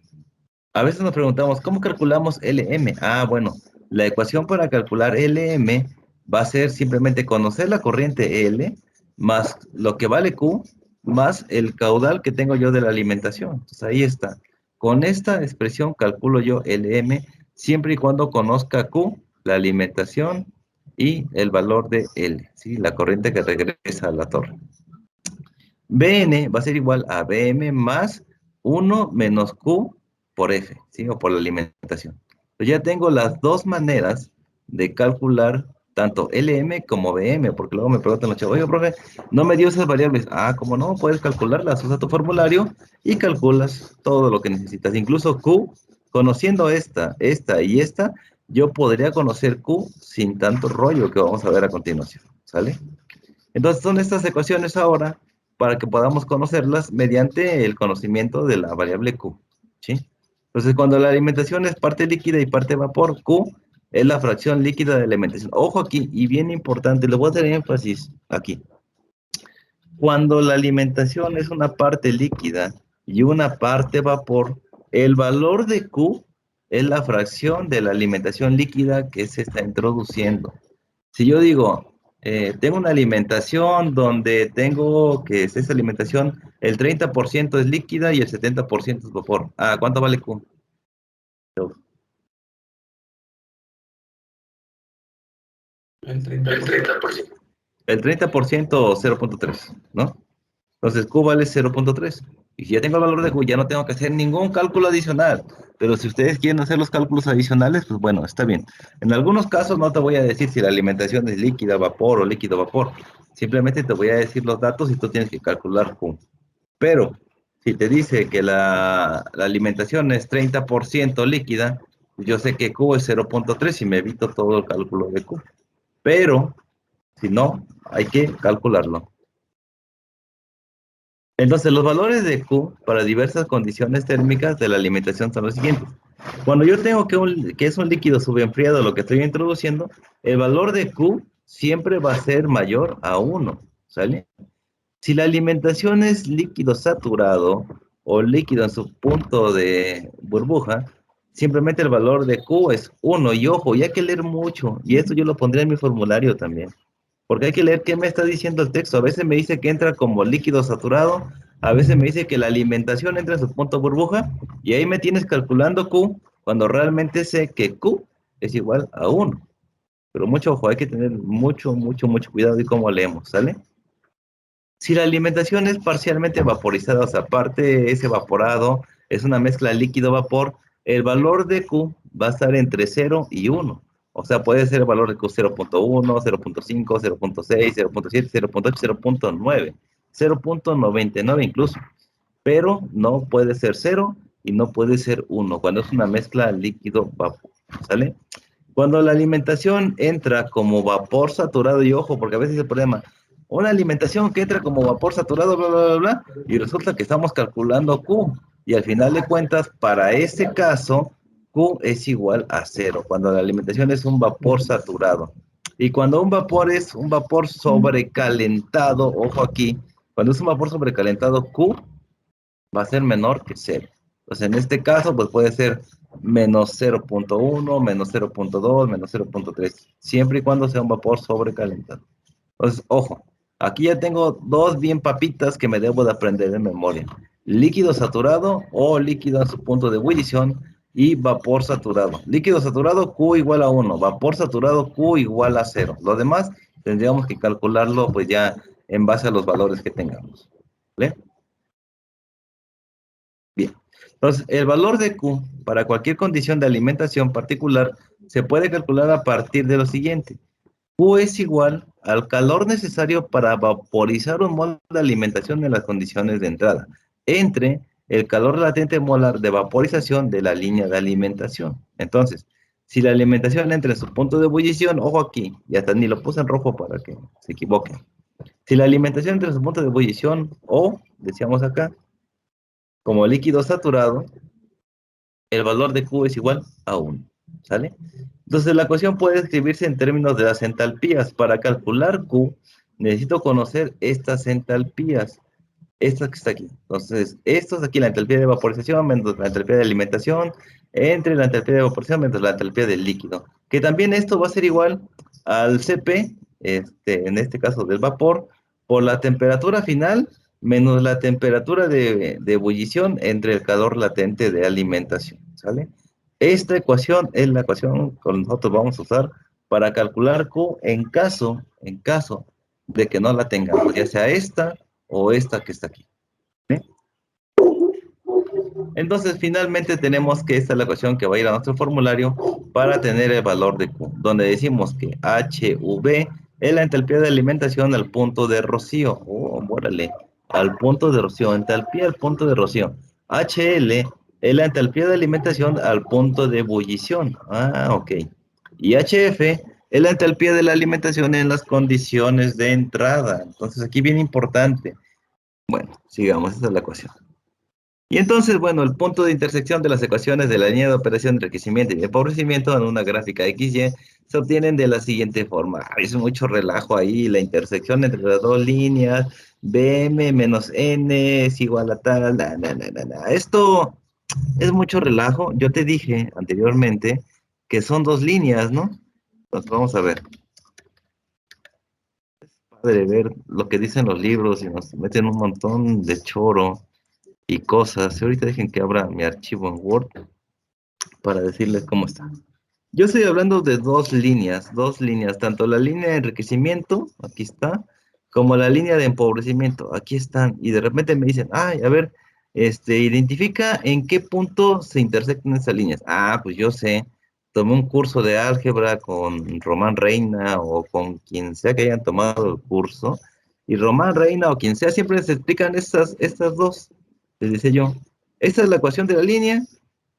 A veces nos preguntamos, ¿cómo calculamos LM? Ah, bueno, la ecuación para calcular LM va a ser simplemente conocer la corriente L más lo que vale Q más el caudal que tengo yo de la alimentación. Entonces ahí está. Con esta expresión calculo yo LM siempre y cuando conozca Q, la alimentación y el valor de L, ¿sí? La corriente que regresa a la torre. Bn va a ser igual a Bm más 1 menos Q por F, ¿sí? O por la alimentación. Pues ya tengo las dos maneras de calcular tanto LM como BM, porque luego me preguntan los chavos, oye, profe, no me dio esas variables. Ah, ¿cómo no? Puedes calcularlas, usa tu formulario y calculas todo lo que necesitas. Incluso Q, conociendo esta y esta, yo podría conocer Q sin tanto rollo que vamos a ver a continuación, ¿sale? Entonces son estas ecuaciones ahora para que podamos conocerlas mediante el conocimiento de la variable Q, ¿sí? Entonces, cuando la alimentación es parte líquida y parte vapor, Q es la fracción líquida de la alimentación. Ojo aquí, y bien importante, le voy a dar énfasis aquí. Cuando la alimentación es una parte líquida y una parte vapor, el valor de Q es la fracción de la alimentación líquida que se está introduciendo. Si yo digo, tengo una alimentación donde tengo que esa alimentación, el 30% es líquida y el 70% es vapor. Ah, ¿cuánto vale Q? El 30%. El 30% 0.3, ¿no? Entonces Q vale 0.3. Y si ya tengo el valor de Q, ya no tengo que hacer ningún cálculo adicional. Pero si ustedes quieren hacer los cálculos adicionales, pues bueno, está bien. En algunos casos no te voy a decir si la alimentación es líquida, vapor o líquido, vapor. Simplemente te voy a decir los datos y tú tienes que calcular Q. Pero Si te dice que la alimentación es 30% líquida, yo sé que Q es 0.3 y me evito todo el cálculo de Q. Pero, si no, hay que calcularlo. Entonces, los valores de Q para diversas condiciones térmicas de la alimentación son los siguientes. Cuando yo tengo que es un líquido subenfriado lo que estoy introduciendo, el valor de Q siempre va a ser mayor a 1, ¿sale? Si la alimentación es líquido saturado o líquido en su punto de burbuja, simplemente el valor de Q es 1. Y ojo, y hay que leer mucho, y esto yo lo pondré en mi formulario también. Porque hay que leer qué me está diciendo el texto. A veces me dice que entra como líquido saturado, a veces me dice que la alimentación entra en su punto burbuja, y ahí me tienes calculando Q, cuando realmente sé que Q es igual a 1. Pero mucho ojo, hay que tener mucho cuidado de cómo leemos, ¿sale? Si la alimentación es parcialmente vaporizada, o sea, aparte es evaporado, es una mezcla líquido-vapor, el valor de Q va a estar entre 0 y 1. O sea, puede ser el valor de Q 0.1, 0.5, 0.6, 0.7, 0.8, 0.9, 0.99 incluso. Pero no puede ser 0 y no puede ser 1 cuando es una mezcla líquido-vapor, ¿sale? Cuando la alimentación entra como vapor saturado, y ojo, porque a veces el problema, una alimentación que entra como vapor saturado, bla, bla, bla, bla, y resulta que estamos calculando Q, y al final de cuentas, para este caso, Q es igual a 0, cuando la alimentación es un vapor saturado. Y cuando un vapor es un vapor sobrecalentado, ojo aquí, cuando es un vapor sobrecalentado, Q va a ser menor que 0. Entonces, en este caso, pues puede ser menos 0.1, menos 0.2, menos 0.3, siempre y cuando sea un vapor sobrecalentado. Entonces, ojo, aquí ya tengo dos bien papitas que me debo de aprender de memoria. Líquido saturado o líquido en su punto de ebullición y vapor saturado. Líquido saturado Q igual a 1, vapor saturado Q igual a 0. Lo demás tendríamos que calcularlo pues ya en base a los valores que tengamos. ¿Vale? Bien, entonces el valor de Q para cualquier condición de alimentación particular se puede calcular a partir de lo siguiente. Q es igual al calor necesario para vaporizar un mol de alimentación en las condiciones de entrada, entre el calor latente molar de vaporización de la línea de alimentación. Entonces, si la alimentación entra en su punto de ebullición, ojo aquí, y hasta ni lo puse en rojo para que se equivoquen. Si la alimentación entra en su punto de ebullición o, decíamos acá, como líquido saturado, el valor de Q es igual a 1, ¿sale? Entonces la ecuación puede escribirse en términos de las entalpías. Para calcular Q, necesito conocer estas entalpías, esta que está aquí. Entonces, esto es aquí la entalpía de vaporización menos la entalpía de alimentación, entre la entalpía de vaporización menos la entalpía del líquido. Que también esto va a ser igual al Cp, en este caso del vapor, por la temperatura final menos la temperatura de ebullición entre el calor latente de alimentación, ¿sale? Esta ecuación es la ecuación que nosotros vamos a usar para calcular Q en caso de que no la tengamos, ya sea esta o esta que está aquí. ¿Sí? Entonces, finalmente tenemos que esta es la ecuación que va a ir a nuestro formulario para tener el valor de Q, donde decimos que HV es la entalpía de alimentación al punto de rocío. Oh, órale, al punto de rocío, entalpía al punto de rocío. HL es la entalpía de alimentación al punto de ebullición. Ah, ok. Y HF es la entalpía de la alimentación en las condiciones de entrada. Entonces, aquí bien importante. Bueno, sigamos, esta es la ecuación. Y entonces, bueno, el punto de intersección de las ecuaciones de la línea de operación de enriquecimiento y empobrecimiento en una gráfica XY se obtienen de la siguiente forma. Es mucho relajo ahí, la intersección entre las dos líneas, BM menos N es igual a tal, Esto es mucho relajo. Yo te dije anteriormente que son dos líneas, ¿no? Entonces, vamos a ver. Es padre ver lo que dicen los libros y nos meten un montón de choro y cosas. Ahorita dejen que abra mi archivo en Word para decirles cómo está. Yo estoy hablando de dos líneas, tanto la línea de enriquecimiento, aquí está, como la línea de empobrecimiento, aquí están, y de repente me dicen, ay, a ver, identifica en qué punto se intersectan esas líneas. Ah, pues yo sé, tomé un curso de álgebra con Román Reina o con quien sea que hayan tomado el curso, y Román Reina o quien sea siempre les explican estas dos. les decía yo, esta es la ecuación de la línea,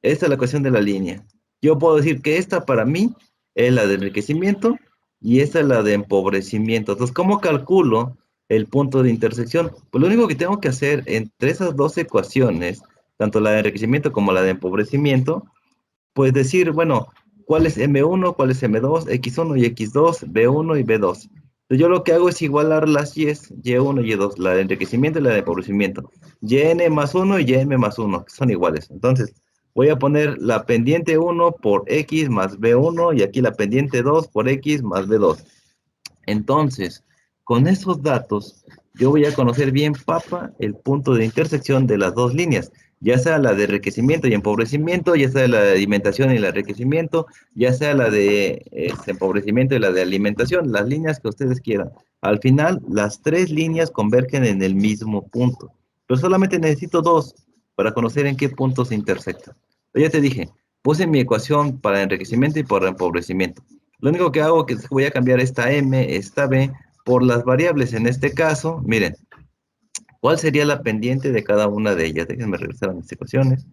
esta es la ecuación de la línea. Yo puedo decir que esta para mí es la de enriquecimiento y esta es la de empobrecimiento. Entonces, ¿cómo calculo el punto de intersección? Pues lo único que tengo que hacer entre esas dos ecuaciones, tanto la de enriquecimiento como la de empobrecimiento, pues decir, bueno, ¿cuál es M1, cuál es M2, X1 y X2, B1 y B2? Entonces yo lo que hago es igualar las Y's, Y1 y Y2, la de enriquecimiento y la de empobrecimiento. YN más 1 y YM más 1, que son iguales. Entonces, voy a poner la pendiente 1 por X más B1 y aquí la pendiente 2 por X más B2. Entonces, con esos datos, yo voy a conocer bien, papa, el punto de intersección de las dos líneas, ya sea la de enriquecimiento y empobrecimiento, ya sea la de alimentación y el enriquecimiento, ya sea la de empobrecimiento y la de alimentación, las líneas que ustedes quieran. Al final, las tres líneas convergen en el mismo punto, pero solamente necesito dos para conocer en qué punto se intersectan. Ya te dije, puse mi ecuación para enriquecimiento y para empobrecimiento. Lo único que hago es que voy a cambiar esta M, esta B, por las variables. En este caso, miren, ¿cuál sería la pendiente de cada una de ellas? Déjenme regresar a mis ecuaciones.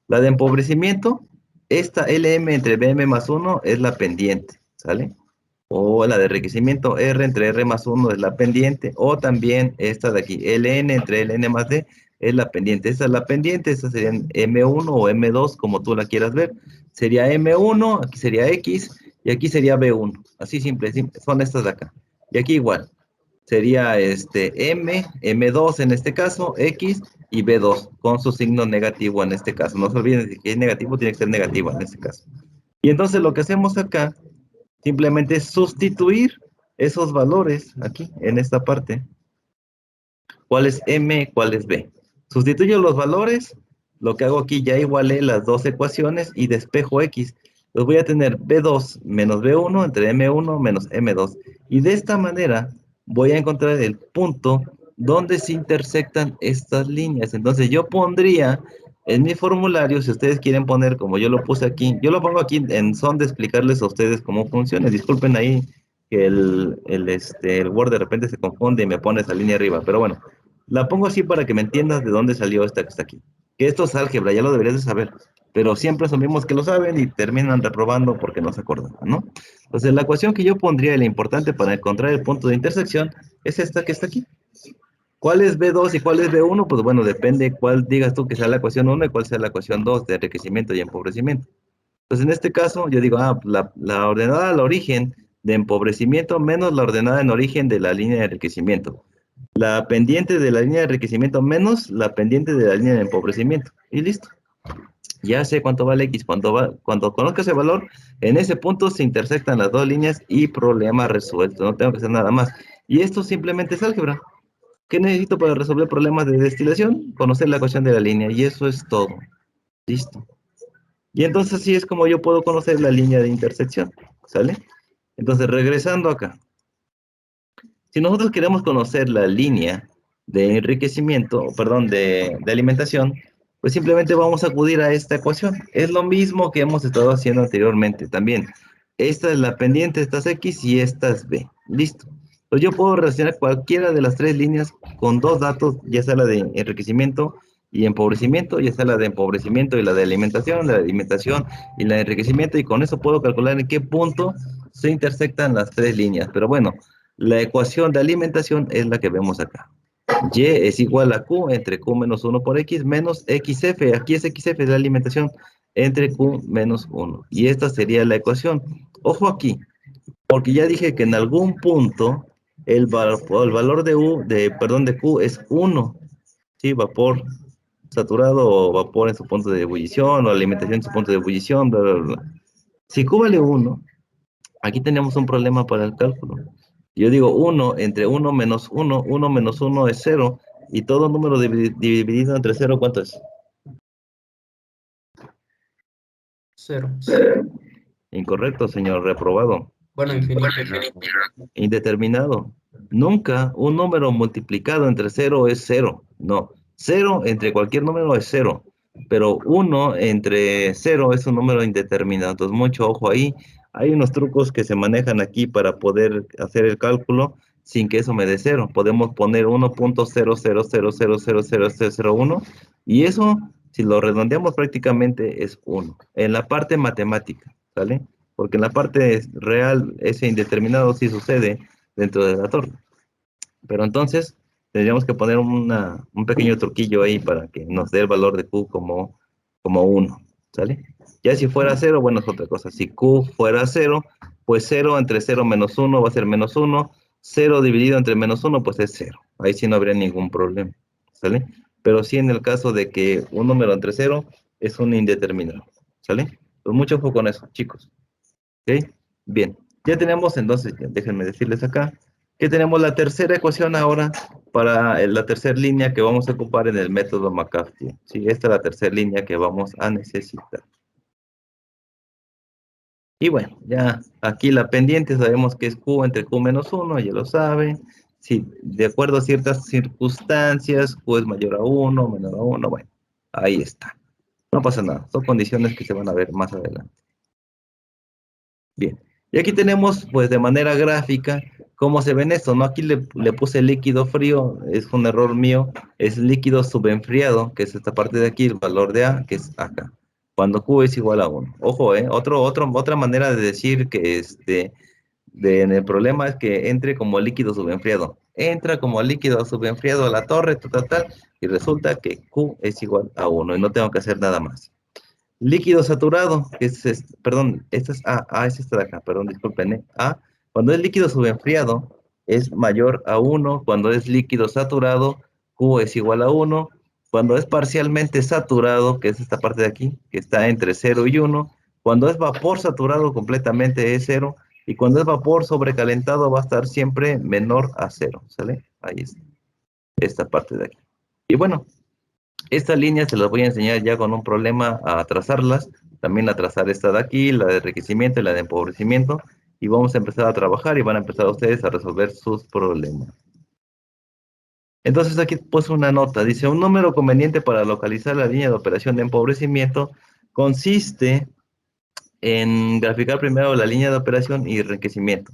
La de empobrecimiento, esta LM entre BM más 1 es la pendiente, ¿sale? O la de enriquecimiento, R entre R más 1 es la pendiente, o también esta de aquí, LN entre LN más D es la pendiente. Esta es la pendiente, esta sería M1 o M2, como tú la quieras ver. Sería M1, aquí sería X, y aquí sería B1. Así simple, son estas de acá. Y aquí igual, sería M2 en este caso, X y B2, con su signo negativo en este caso. No se olviden de que es negativo, tiene que ser negativo en este caso. Y entonces lo que hacemos acá simplemente es sustituir esos valores aquí, en esta parte. ¿Cuál es M? ¿Cuál es B? Sustituyo los valores, lo que hago aquí ya igualé las dos ecuaciones y despejo X. Los voy a tener B2 menos B1 entre M1 menos M2. Y de esta manera voy a encontrar el punto donde se intersectan estas líneas. Entonces yo pondría en mi formulario, si ustedes quieren poner como yo lo puse aquí, yo lo pongo aquí en son de explicarles a ustedes cómo funciona. Disculpen ahí que el Word de repente se confunde y me pone esa línea arriba, pero bueno, la pongo así para que me entiendas de dónde salió esta que está aquí. Que esto es álgebra, ya lo deberías de saber, pero siempre asumimos que lo saben y terminan reprobando porque no se acordaban, ¿no? Entonces, la ecuación que yo pondría y la importante para encontrar el punto de intersección es esta que está aquí. ¿Cuál es B2 y cuál es B1? Pues bueno, depende cuál digas tú que sea la ecuación 1 y cuál sea la ecuación 2 de enriquecimiento y empobrecimiento. Entonces, en este caso, yo digo, la ordenada al origen de empobrecimiento menos la ordenada en origen de la línea de enriquecimiento. La pendiente de la línea de enriquecimiento menos la pendiente de la línea de empobrecimiento. Y listo. Ya sé cuánto vale X. Cuando conozca ese valor, en ese punto se intersectan las dos líneas y problema resuelto. No tengo que hacer nada más. Y esto simplemente es álgebra. ¿Qué necesito para resolver problemas de destilación? Conocer la ecuación de la línea. Y eso es todo. Listo. Y entonces así es como yo puedo conocer la línea de intersección. ¿Sale? Entonces, regresando acá. Si nosotros queremos conocer la línea de enriquecimiento, perdón, de alimentación, pues simplemente vamos a acudir a esta ecuación. Es lo mismo que hemos estado haciendo anteriormente también. Esta es la pendiente, esta es X y esta es B. Listo. Entonces yo puedo relacionar cualquiera de las tres líneas con dos datos, ya sea la de enriquecimiento y empobrecimiento, ya sea la de empobrecimiento y la de alimentación y la de enriquecimiento, y con eso puedo calcular en qué punto se intersectan las tres líneas. Pero bueno, la ecuación de alimentación es la que vemos acá. Y es igual a Q entre Q menos 1 por X menos XF. Aquí es XF, es la alimentación, entre Q menos 1. Y esta sería la ecuación. Ojo aquí, porque ya dije que en algún punto el valor de Q es 1. ¿Sí? Vapor saturado o vapor en su punto de ebullición o alimentación en su punto de ebullición, bla, bla, bla. Si Q vale 1, aquí tenemos un problema para el cálculo. Yo digo 1 entre 1 menos 1, 1 menos 1 es 0, y todo número dividido entre 0, ¿cuánto es? 0. Incorrecto, señor, reprobado. Bueno, infinito. Indeterminado. Nunca un número multiplicado entre 0 es 0. No, 0 entre cualquier número es 0, pero 1 entre 0 es un número indeterminado. Entonces, mucho ojo ahí. Hay unos trucos que se manejan aquí para poder hacer el cálculo sin que eso me dé 0. Podemos poner 1.000000001 y eso, si lo redondeamos prácticamente es 1. En la parte matemática, ¿sale? Porque en la parte real ese indeterminado sí sucede dentro de la torre. Pero entonces tendríamos que poner un pequeño truquillo ahí para que nos dé el valor de Q como 1, ¿sale? Ya si fuera 0, bueno, es otra cosa. Si Q fuera 0, pues 0 entre 0 menos 1 va a ser menos 1. 0 dividido entre menos 1, pues es 0. Ahí sí no habría ningún problema, ¿sale? Pero sí en el caso de que un número entre 0 es un indeterminado, ¿sale? Pues mucho ojo con eso, chicos. ¿Ok? Bien. Ya tenemos entonces, déjenme decirles acá, que tenemos la tercera ecuación ahora para la tercera línea que vamos a ocupar en el método McCafferty. Sí, esta es la tercera línea que vamos a necesitar. Y bueno, ya aquí la pendiente sabemos que es Q entre Q menos 1, ya lo saben. Si de acuerdo a ciertas circunstancias, Q es mayor a 1, menor a 1, bueno, ahí está. No pasa nada, son condiciones que se van a ver más adelante. Bien, y aquí tenemos, pues, de manera gráfica, cómo se ven esto, ¿no? Aquí le puse líquido frío, es un error mío, es líquido subenfriado, que es esta parte de aquí, el valor de A, que es acá, cuando Q es igual a 1. Ojo, otra manera de decir que en el problema es que entre como líquido subenfriado. Entra como líquido subenfriado a la torre, y resulta que Q es igual a 1, y no tengo que hacer nada más. Líquido saturado, que es, perdón, esta es A, es esta de acá, perdón, disculpen, A, cuando es líquido subenfriado, es mayor a 1, cuando es líquido saturado, Q es igual a 1, cuando es parcialmente saturado, que es esta parte de aquí, que está entre 0 y 1, cuando es vapor saturado completamente es 0, y cuando es vapor sobrecalentado va a estar siempre menor a 0, ¿sale? Ahí está, esta parte de aquí. Y bueno, estas líneas se las voy a enseñar ya con un problema a trazarlas, también a trazar esta de aquí, la de enriquecimiento y la de empobrecimiento, y vamos a empezar a trabajar y van a empezar ustedes a resolver sus problemas. Entonces aquí puse una nota, dice, un número conveniente para localizar la línea de operación de empobrecimiento consiste en graficar primero la línea de operación y enriquecimiento,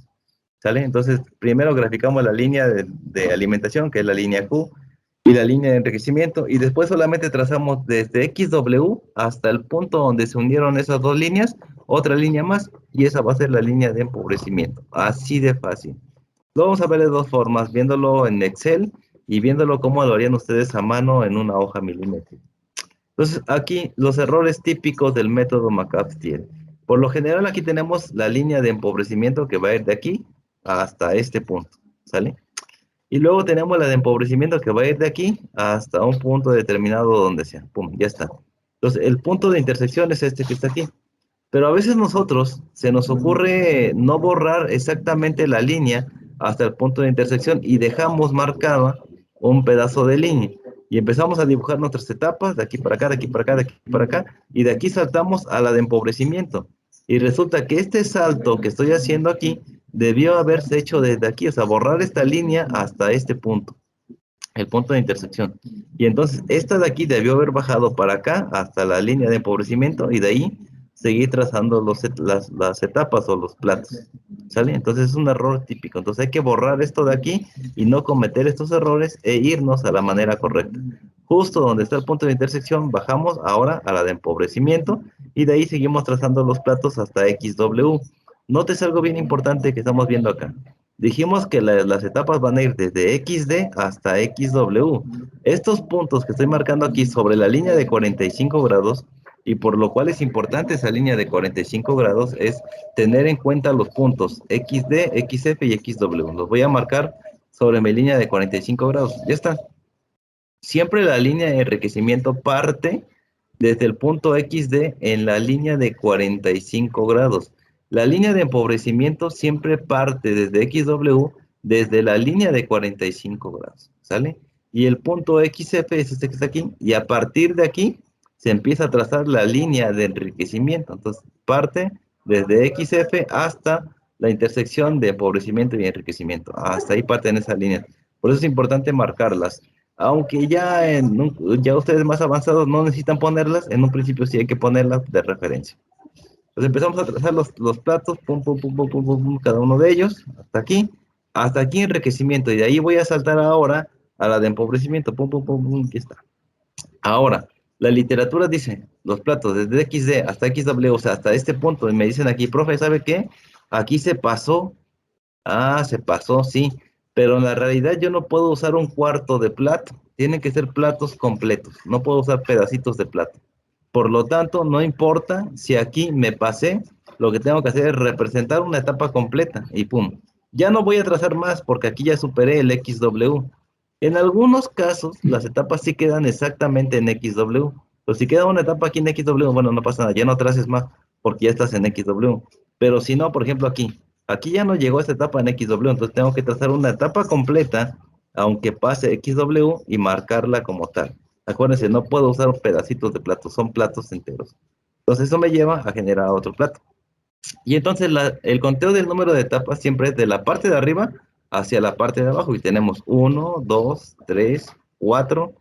¿sale? Entonces primero graficamos la línea de alimentación, que es la línea Q, y la línea de enriquecimiento, y después solamente trazamos desde XW hasta el punto donde se unieron esas dos líneas, otra línea más, y esa va a ser la línea de empobrecimiento. Así de fácil. Lo vamos a ver de dos formas, viéndolo en Excel y viéndolo cómo lo harían ustedes a mano en una hoja milimétrica. Entonces, aquí los errores típicos del método McCafferty. Por lo general, aquí tenemos la línea de empobrecimiento que va a ir de aquí hasta este punto, ¿sale? Y luego tenemos la de empobrecimiento que va a ir de aquí hasta un punto determinado donde sea. Pum, ya está. Entonces, el punto de intersección es este que está aquí. Pero a veces nosotros se nos ocurre no borrar exactamente la línea hasta el punto de intersección y dejamos marcada un pedazo de línea. Y empezamos a dibujar nuestras etapas de aquí para acá, de aquí para acá, de aquí para acá. Y de aquí saltamos a la de empobrecimiento. Y resulta que este salto que estoy haciendo aquí debió haberse hecho desde aquí, o sea, borrar esta línea hasta este punto, el punto de intersección. Y entonces esta de aquí debió haber bajado para acá hasta la línea de empobrecimiento y de ahí seguir trazando las etapas o los platos, ¿sale? Entonces es un error típico. Entonces hay que borrar esto de aquí y no cometer estos errores e irnos a la manera correcta. Justo donde está el punto de intersección, bajamos ahora a la de empobrecimiento y de ahí seguimos trazando los platos hasta XW. Notes algo bien importante que estamos viendo acá. Dijimos que las etapas van a ir desde XD hasta XW. Estos puntos que estoy marcando aquí sobre la línea de 45 grados, y por lo cual es importante esa línea de 45 grados, es tener en cuenta los puntos XD, XF y XW. Los voy a marcar sobre mi línea de 45 grados. Ya está. Siempre la línea de enriquecimiento parte desde el punto XD en la línea de 45 grados. La línea de empobrecimiento siempre parte desde XW desde la línea de 45 grados, ¿sale? Y el punto XF es este que está aquí, y a partir de aquí se empieza a trazar la línea de enriquecimiento. Entonces, parte desde XF hasta la intersección de empobrecimiento y enriquecimiento. Hasta ahí parten esas líneas. Por eso es importante marcarlas. Aunque ya, ya ustedes más avanzados no necesitan ponerlas, en un principio sí hay que ponerlas de referencia. Entonces empezamos a trazar los platos, pum, pum, pum, pum, pum, pum, cada uno de ellos, hasta aquí. Hasta aquí enriquecimiento, y de ahí voy a saltar ahora a la de empobrecimiento. Pum, pum, pum, pum, aquí está. Ahora, la literatura dice, los platos desde XD hasta XW, o sea, hasta este punto, y me dicen aquí, profe, ¿sabe qué? Aquí se pasó. Ah, se pasó, sí, pero en la realidad yo no puedo usar un cuarto de plato, tienen que ser platos completos, no puedo usar pedacitos de plato. Por lo tanto, no importa si aquí me pasé, lo que tengo que hacer es representar una etapa completa y pum. Ya no voy a trazar más porque aquí ya superé el XW. En algunos casos, las etapas sí quedan exactamente en XW. Pero si queda una etapa aquí en XW, bueno, no pasa nada, ya no traces más porque ya estás en XW. Pero si no, por ejemplo aquí ya no llegó esta etapa en XW, entonces tengo que trazar una etapa completa, aunque pase XW y marcarla como tal. Acuérdense, no puedo usar pedacitos de plato, son platos enteros. Entonces eso me lleva a generar otro plato. Y entonces el conteo del número de etapas siempre es de la parte de arriba hacia la parte de abajo. Y tenemos 1, 2, 3, 4,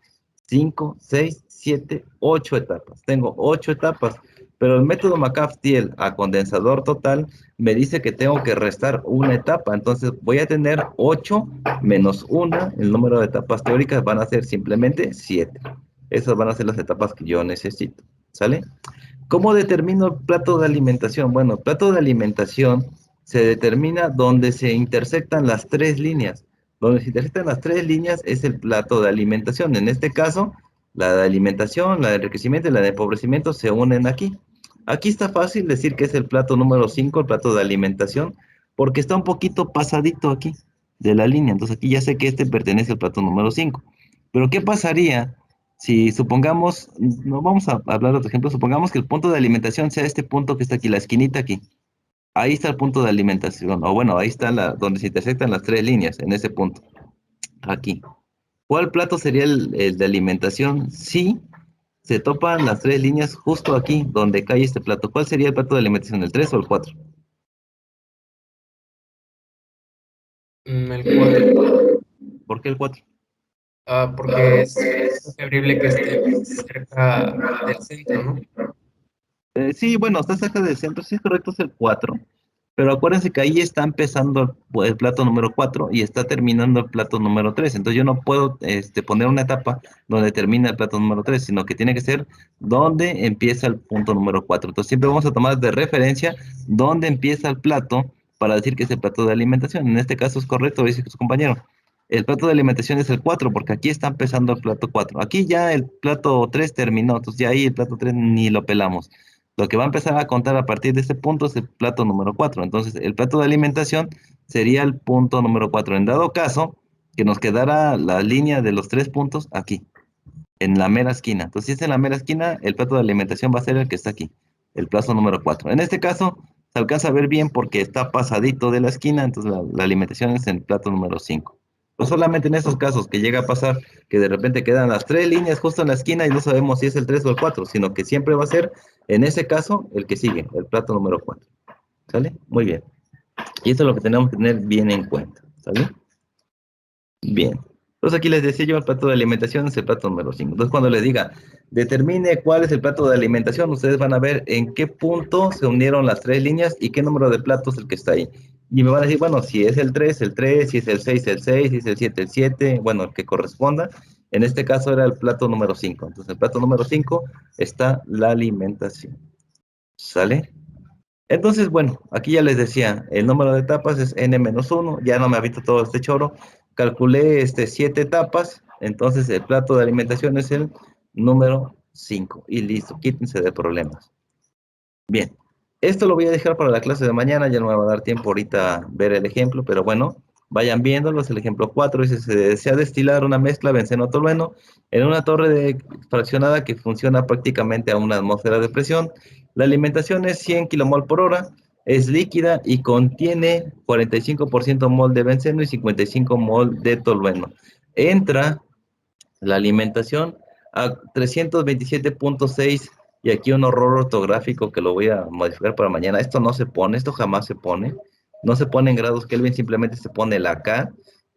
5, 6, 7, 8 etapas. Tengo 8 etapas, pero el método McCaftiel a condensador total me dice que tengo que restar una etapa. Entonces voy a tener 8 menos 1. El número de etapas teóricas van a ser simplemente 7. Esas van a ser las etapas que yo necesito. ¿Sale? ¿Cómo determino el plato de alimentación? Bueno, el plato de alimentación se determina donde se intersectan las tres líneas. Donde se intersectan las tres líneas es el plato de alimentación. En este caso, la de alimentación, la de enriquecimiento y la de empobrecimiento se unen aquí. Aquí está fácil decir que es el plato número 5, el plato de alimentación, porque está un poquito pasadito aquí de la línea. Entonces aquí ya sé que este pertenece al plato número 5. Pero ¿qué pasaría si supongamos, no vamos a hablar de otro ejemplo, supongamos que el punto de alimentación sea este punto que está aquí, la esquinita aquí? Ahí está el punto de alimentación, o bueno, ahí está donde se intersectan las tres líneas, en ese punto, aquí. ¿Cuál plato sería el de alimentación si se topan las tres líneas justo aquí, donde cae este plato? ¿Cuál sería el plato de alimentación, el 3 o el 4? El 4. ¿Por qué el 4? Porque es preferible que esté cerca del centro, ¿no? Sí, bueno, está cerca del centro, sí es correcto, es el 4. Pero acuérdense que ahí está empezando el plato número 4 y está terminando el plato número 3. Entonces yo no puedo poner una etapa donde termina el plato número 3, sino que tiene que ser donde empieza el punto número 4. Entonces siempre vamos a tomar de referencia donde empieza el plato para decir que es el plato de alimentación. En este caso es correcto, dice su compañero. El plato de alimentación es el 4 porque aquí está empezando el plato 4. Aquí ya el plato 3 terminó, entonces ya ahí el plato 3 ni lo pelamos. Lo que va a empezar a contar a partir de este punto es el plato número 4. Entonces, el plato de alimentación sería el punto número 4. En dado caso, que nos quedara la línea de los 3 puntos aquí, en la mera esquina. Entonces, si es en la mera esquina, el plato de alimentación va a ser el que está aquí, el plato número 4. En este caso, se alcanza a ver bien porque está pasadito de la esquina, entonces la alimentación es en el plato número 5. Pues solamente en esos casos que llega a pasar que de repente quedan las tres líneas justo en la esquina y no sabemos si es el 3 o el 4, sino que siempre va a ser, en ese caso, el que sigue, el plato número 4. ¿Sale? Muy bien. Y eso es lo que tenemos que tener bien en cuenta. ¿Sale? Bien. Entonces aquí les decía yo, el plato de alimentación es el plato número 5. Entonces cuando les diga, determine cuál es el plato de alimentación, ustedes van a ver en qué punto se unieron las tres líneas y qué número de platos es el que está ahí. Y me van a decir, bueno, si es el 3, el 3, si es el 6, el 6, si es el 7, el 7, bueno, el que corresponda. En este caso era el plato número 5. Entonces el plato número 5 está la alimentación. ¿Sale? Entonces, bueno, aquí ya les decía, el número de etapas es n-1, ya no me habito todo este choro, calculé 7 etapas, entonces el plato de alimentación es el número 5, y listo, quítense de problemas. Bien, esto lo voy a dejar para la clase de mañana, ya no me va a dar tiempo ahorita ver el ejemplo, pero bueno, vayan viéndolo, es el ejemplo 4, dice, se desea destilar una mezcla benceno-tolueno en una torre fraccionada que funciona prácticamente a una atmósfera de presión. La alimentación es 100 kmol por hora, es líquida y contiene 45% mol de benceno y 55 mol de tolueno. Entra la alimentación a 327.6 y aquí un error ortográfico que lo voy a modificar para mañana. Esto no se pone, esto jamás se pone. No se pone en grados Kelvin, simplemente se pone la K,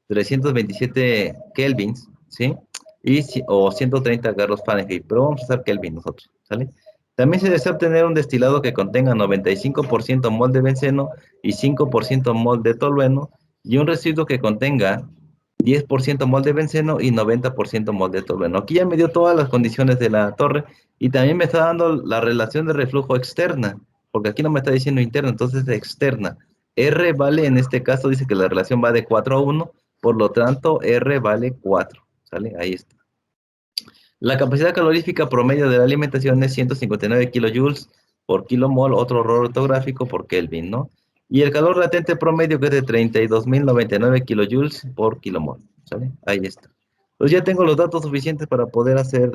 327 kelvins, ¿sí? O 130 grados Fahrenheit, pero vamos a usar Kelvin nosotros, ¿sale? También se desea obtener un destilado que contenga 95% mol de benceno y 5% mol de tolueno y un residuo que contenga 10% mol de benceno y 90% mol de tolueno. Aquí ya me dio todas las condiciones de la torre y también me está dando la relación de reflujo externa, porque aquí no me está diciendo interna, entonces es externa. R vale, en este caso dice que la relación va de 4 a 1, por lo tanto R vale 4, ¿sale? Ahí está. La capacidad calorífica promedio de la alimentación es 159 kilojoules por kilomol, otro error ortográfico por Kelvin, ¿no? Y el calor latente promedio que es de 32.099 kilojoules por kilomol, ¿sale? Ahí está. Entonces ya tengo los datos suficientes para poder hacer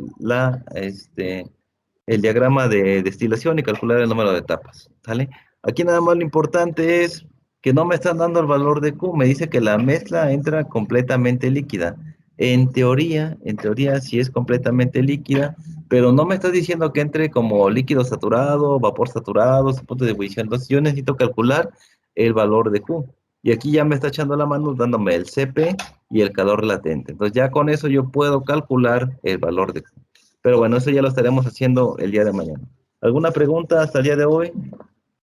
el diagrama de destilación y calcular el número de etapas, ¿sale? Aquí nada más lo importante es que no me están dando el valor de Q, me dice que la mezcla entra completamente líquida. En teoría, sí es completamente líquida, pero no me está diciendo que entre como líquido saturado, vapor saturado, su punto de ebullición. Entonces yo necesito calcular el valor de Q. Y aquí ya me está echando la mano dándome el CP y el calor latente. Entonces ya con eso yo puedo calcular el valor de Q. Pero bueno, eso ya lo estaremos haciendo el día de mañana. ¿Alguna pregunta hasta el día de hoy?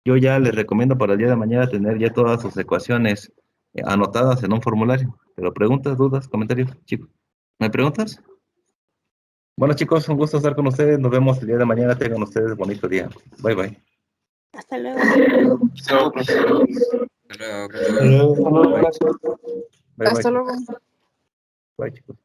Yo ya les recomiendo para el día de mañana tener ya todas sus ecuaciones anotadas en un formulario. Pero preguntas, dudas, comentarios, chicos. ¿No hay preguntas? Bueno, chicos, un gusto estar con ustedes. Nos vemos el día de mañana. Tengan ustedes bonito día. Bye, bye. Hasta luego. Hasta luego. Bye, bye. Hasta luego. Bye, chicos.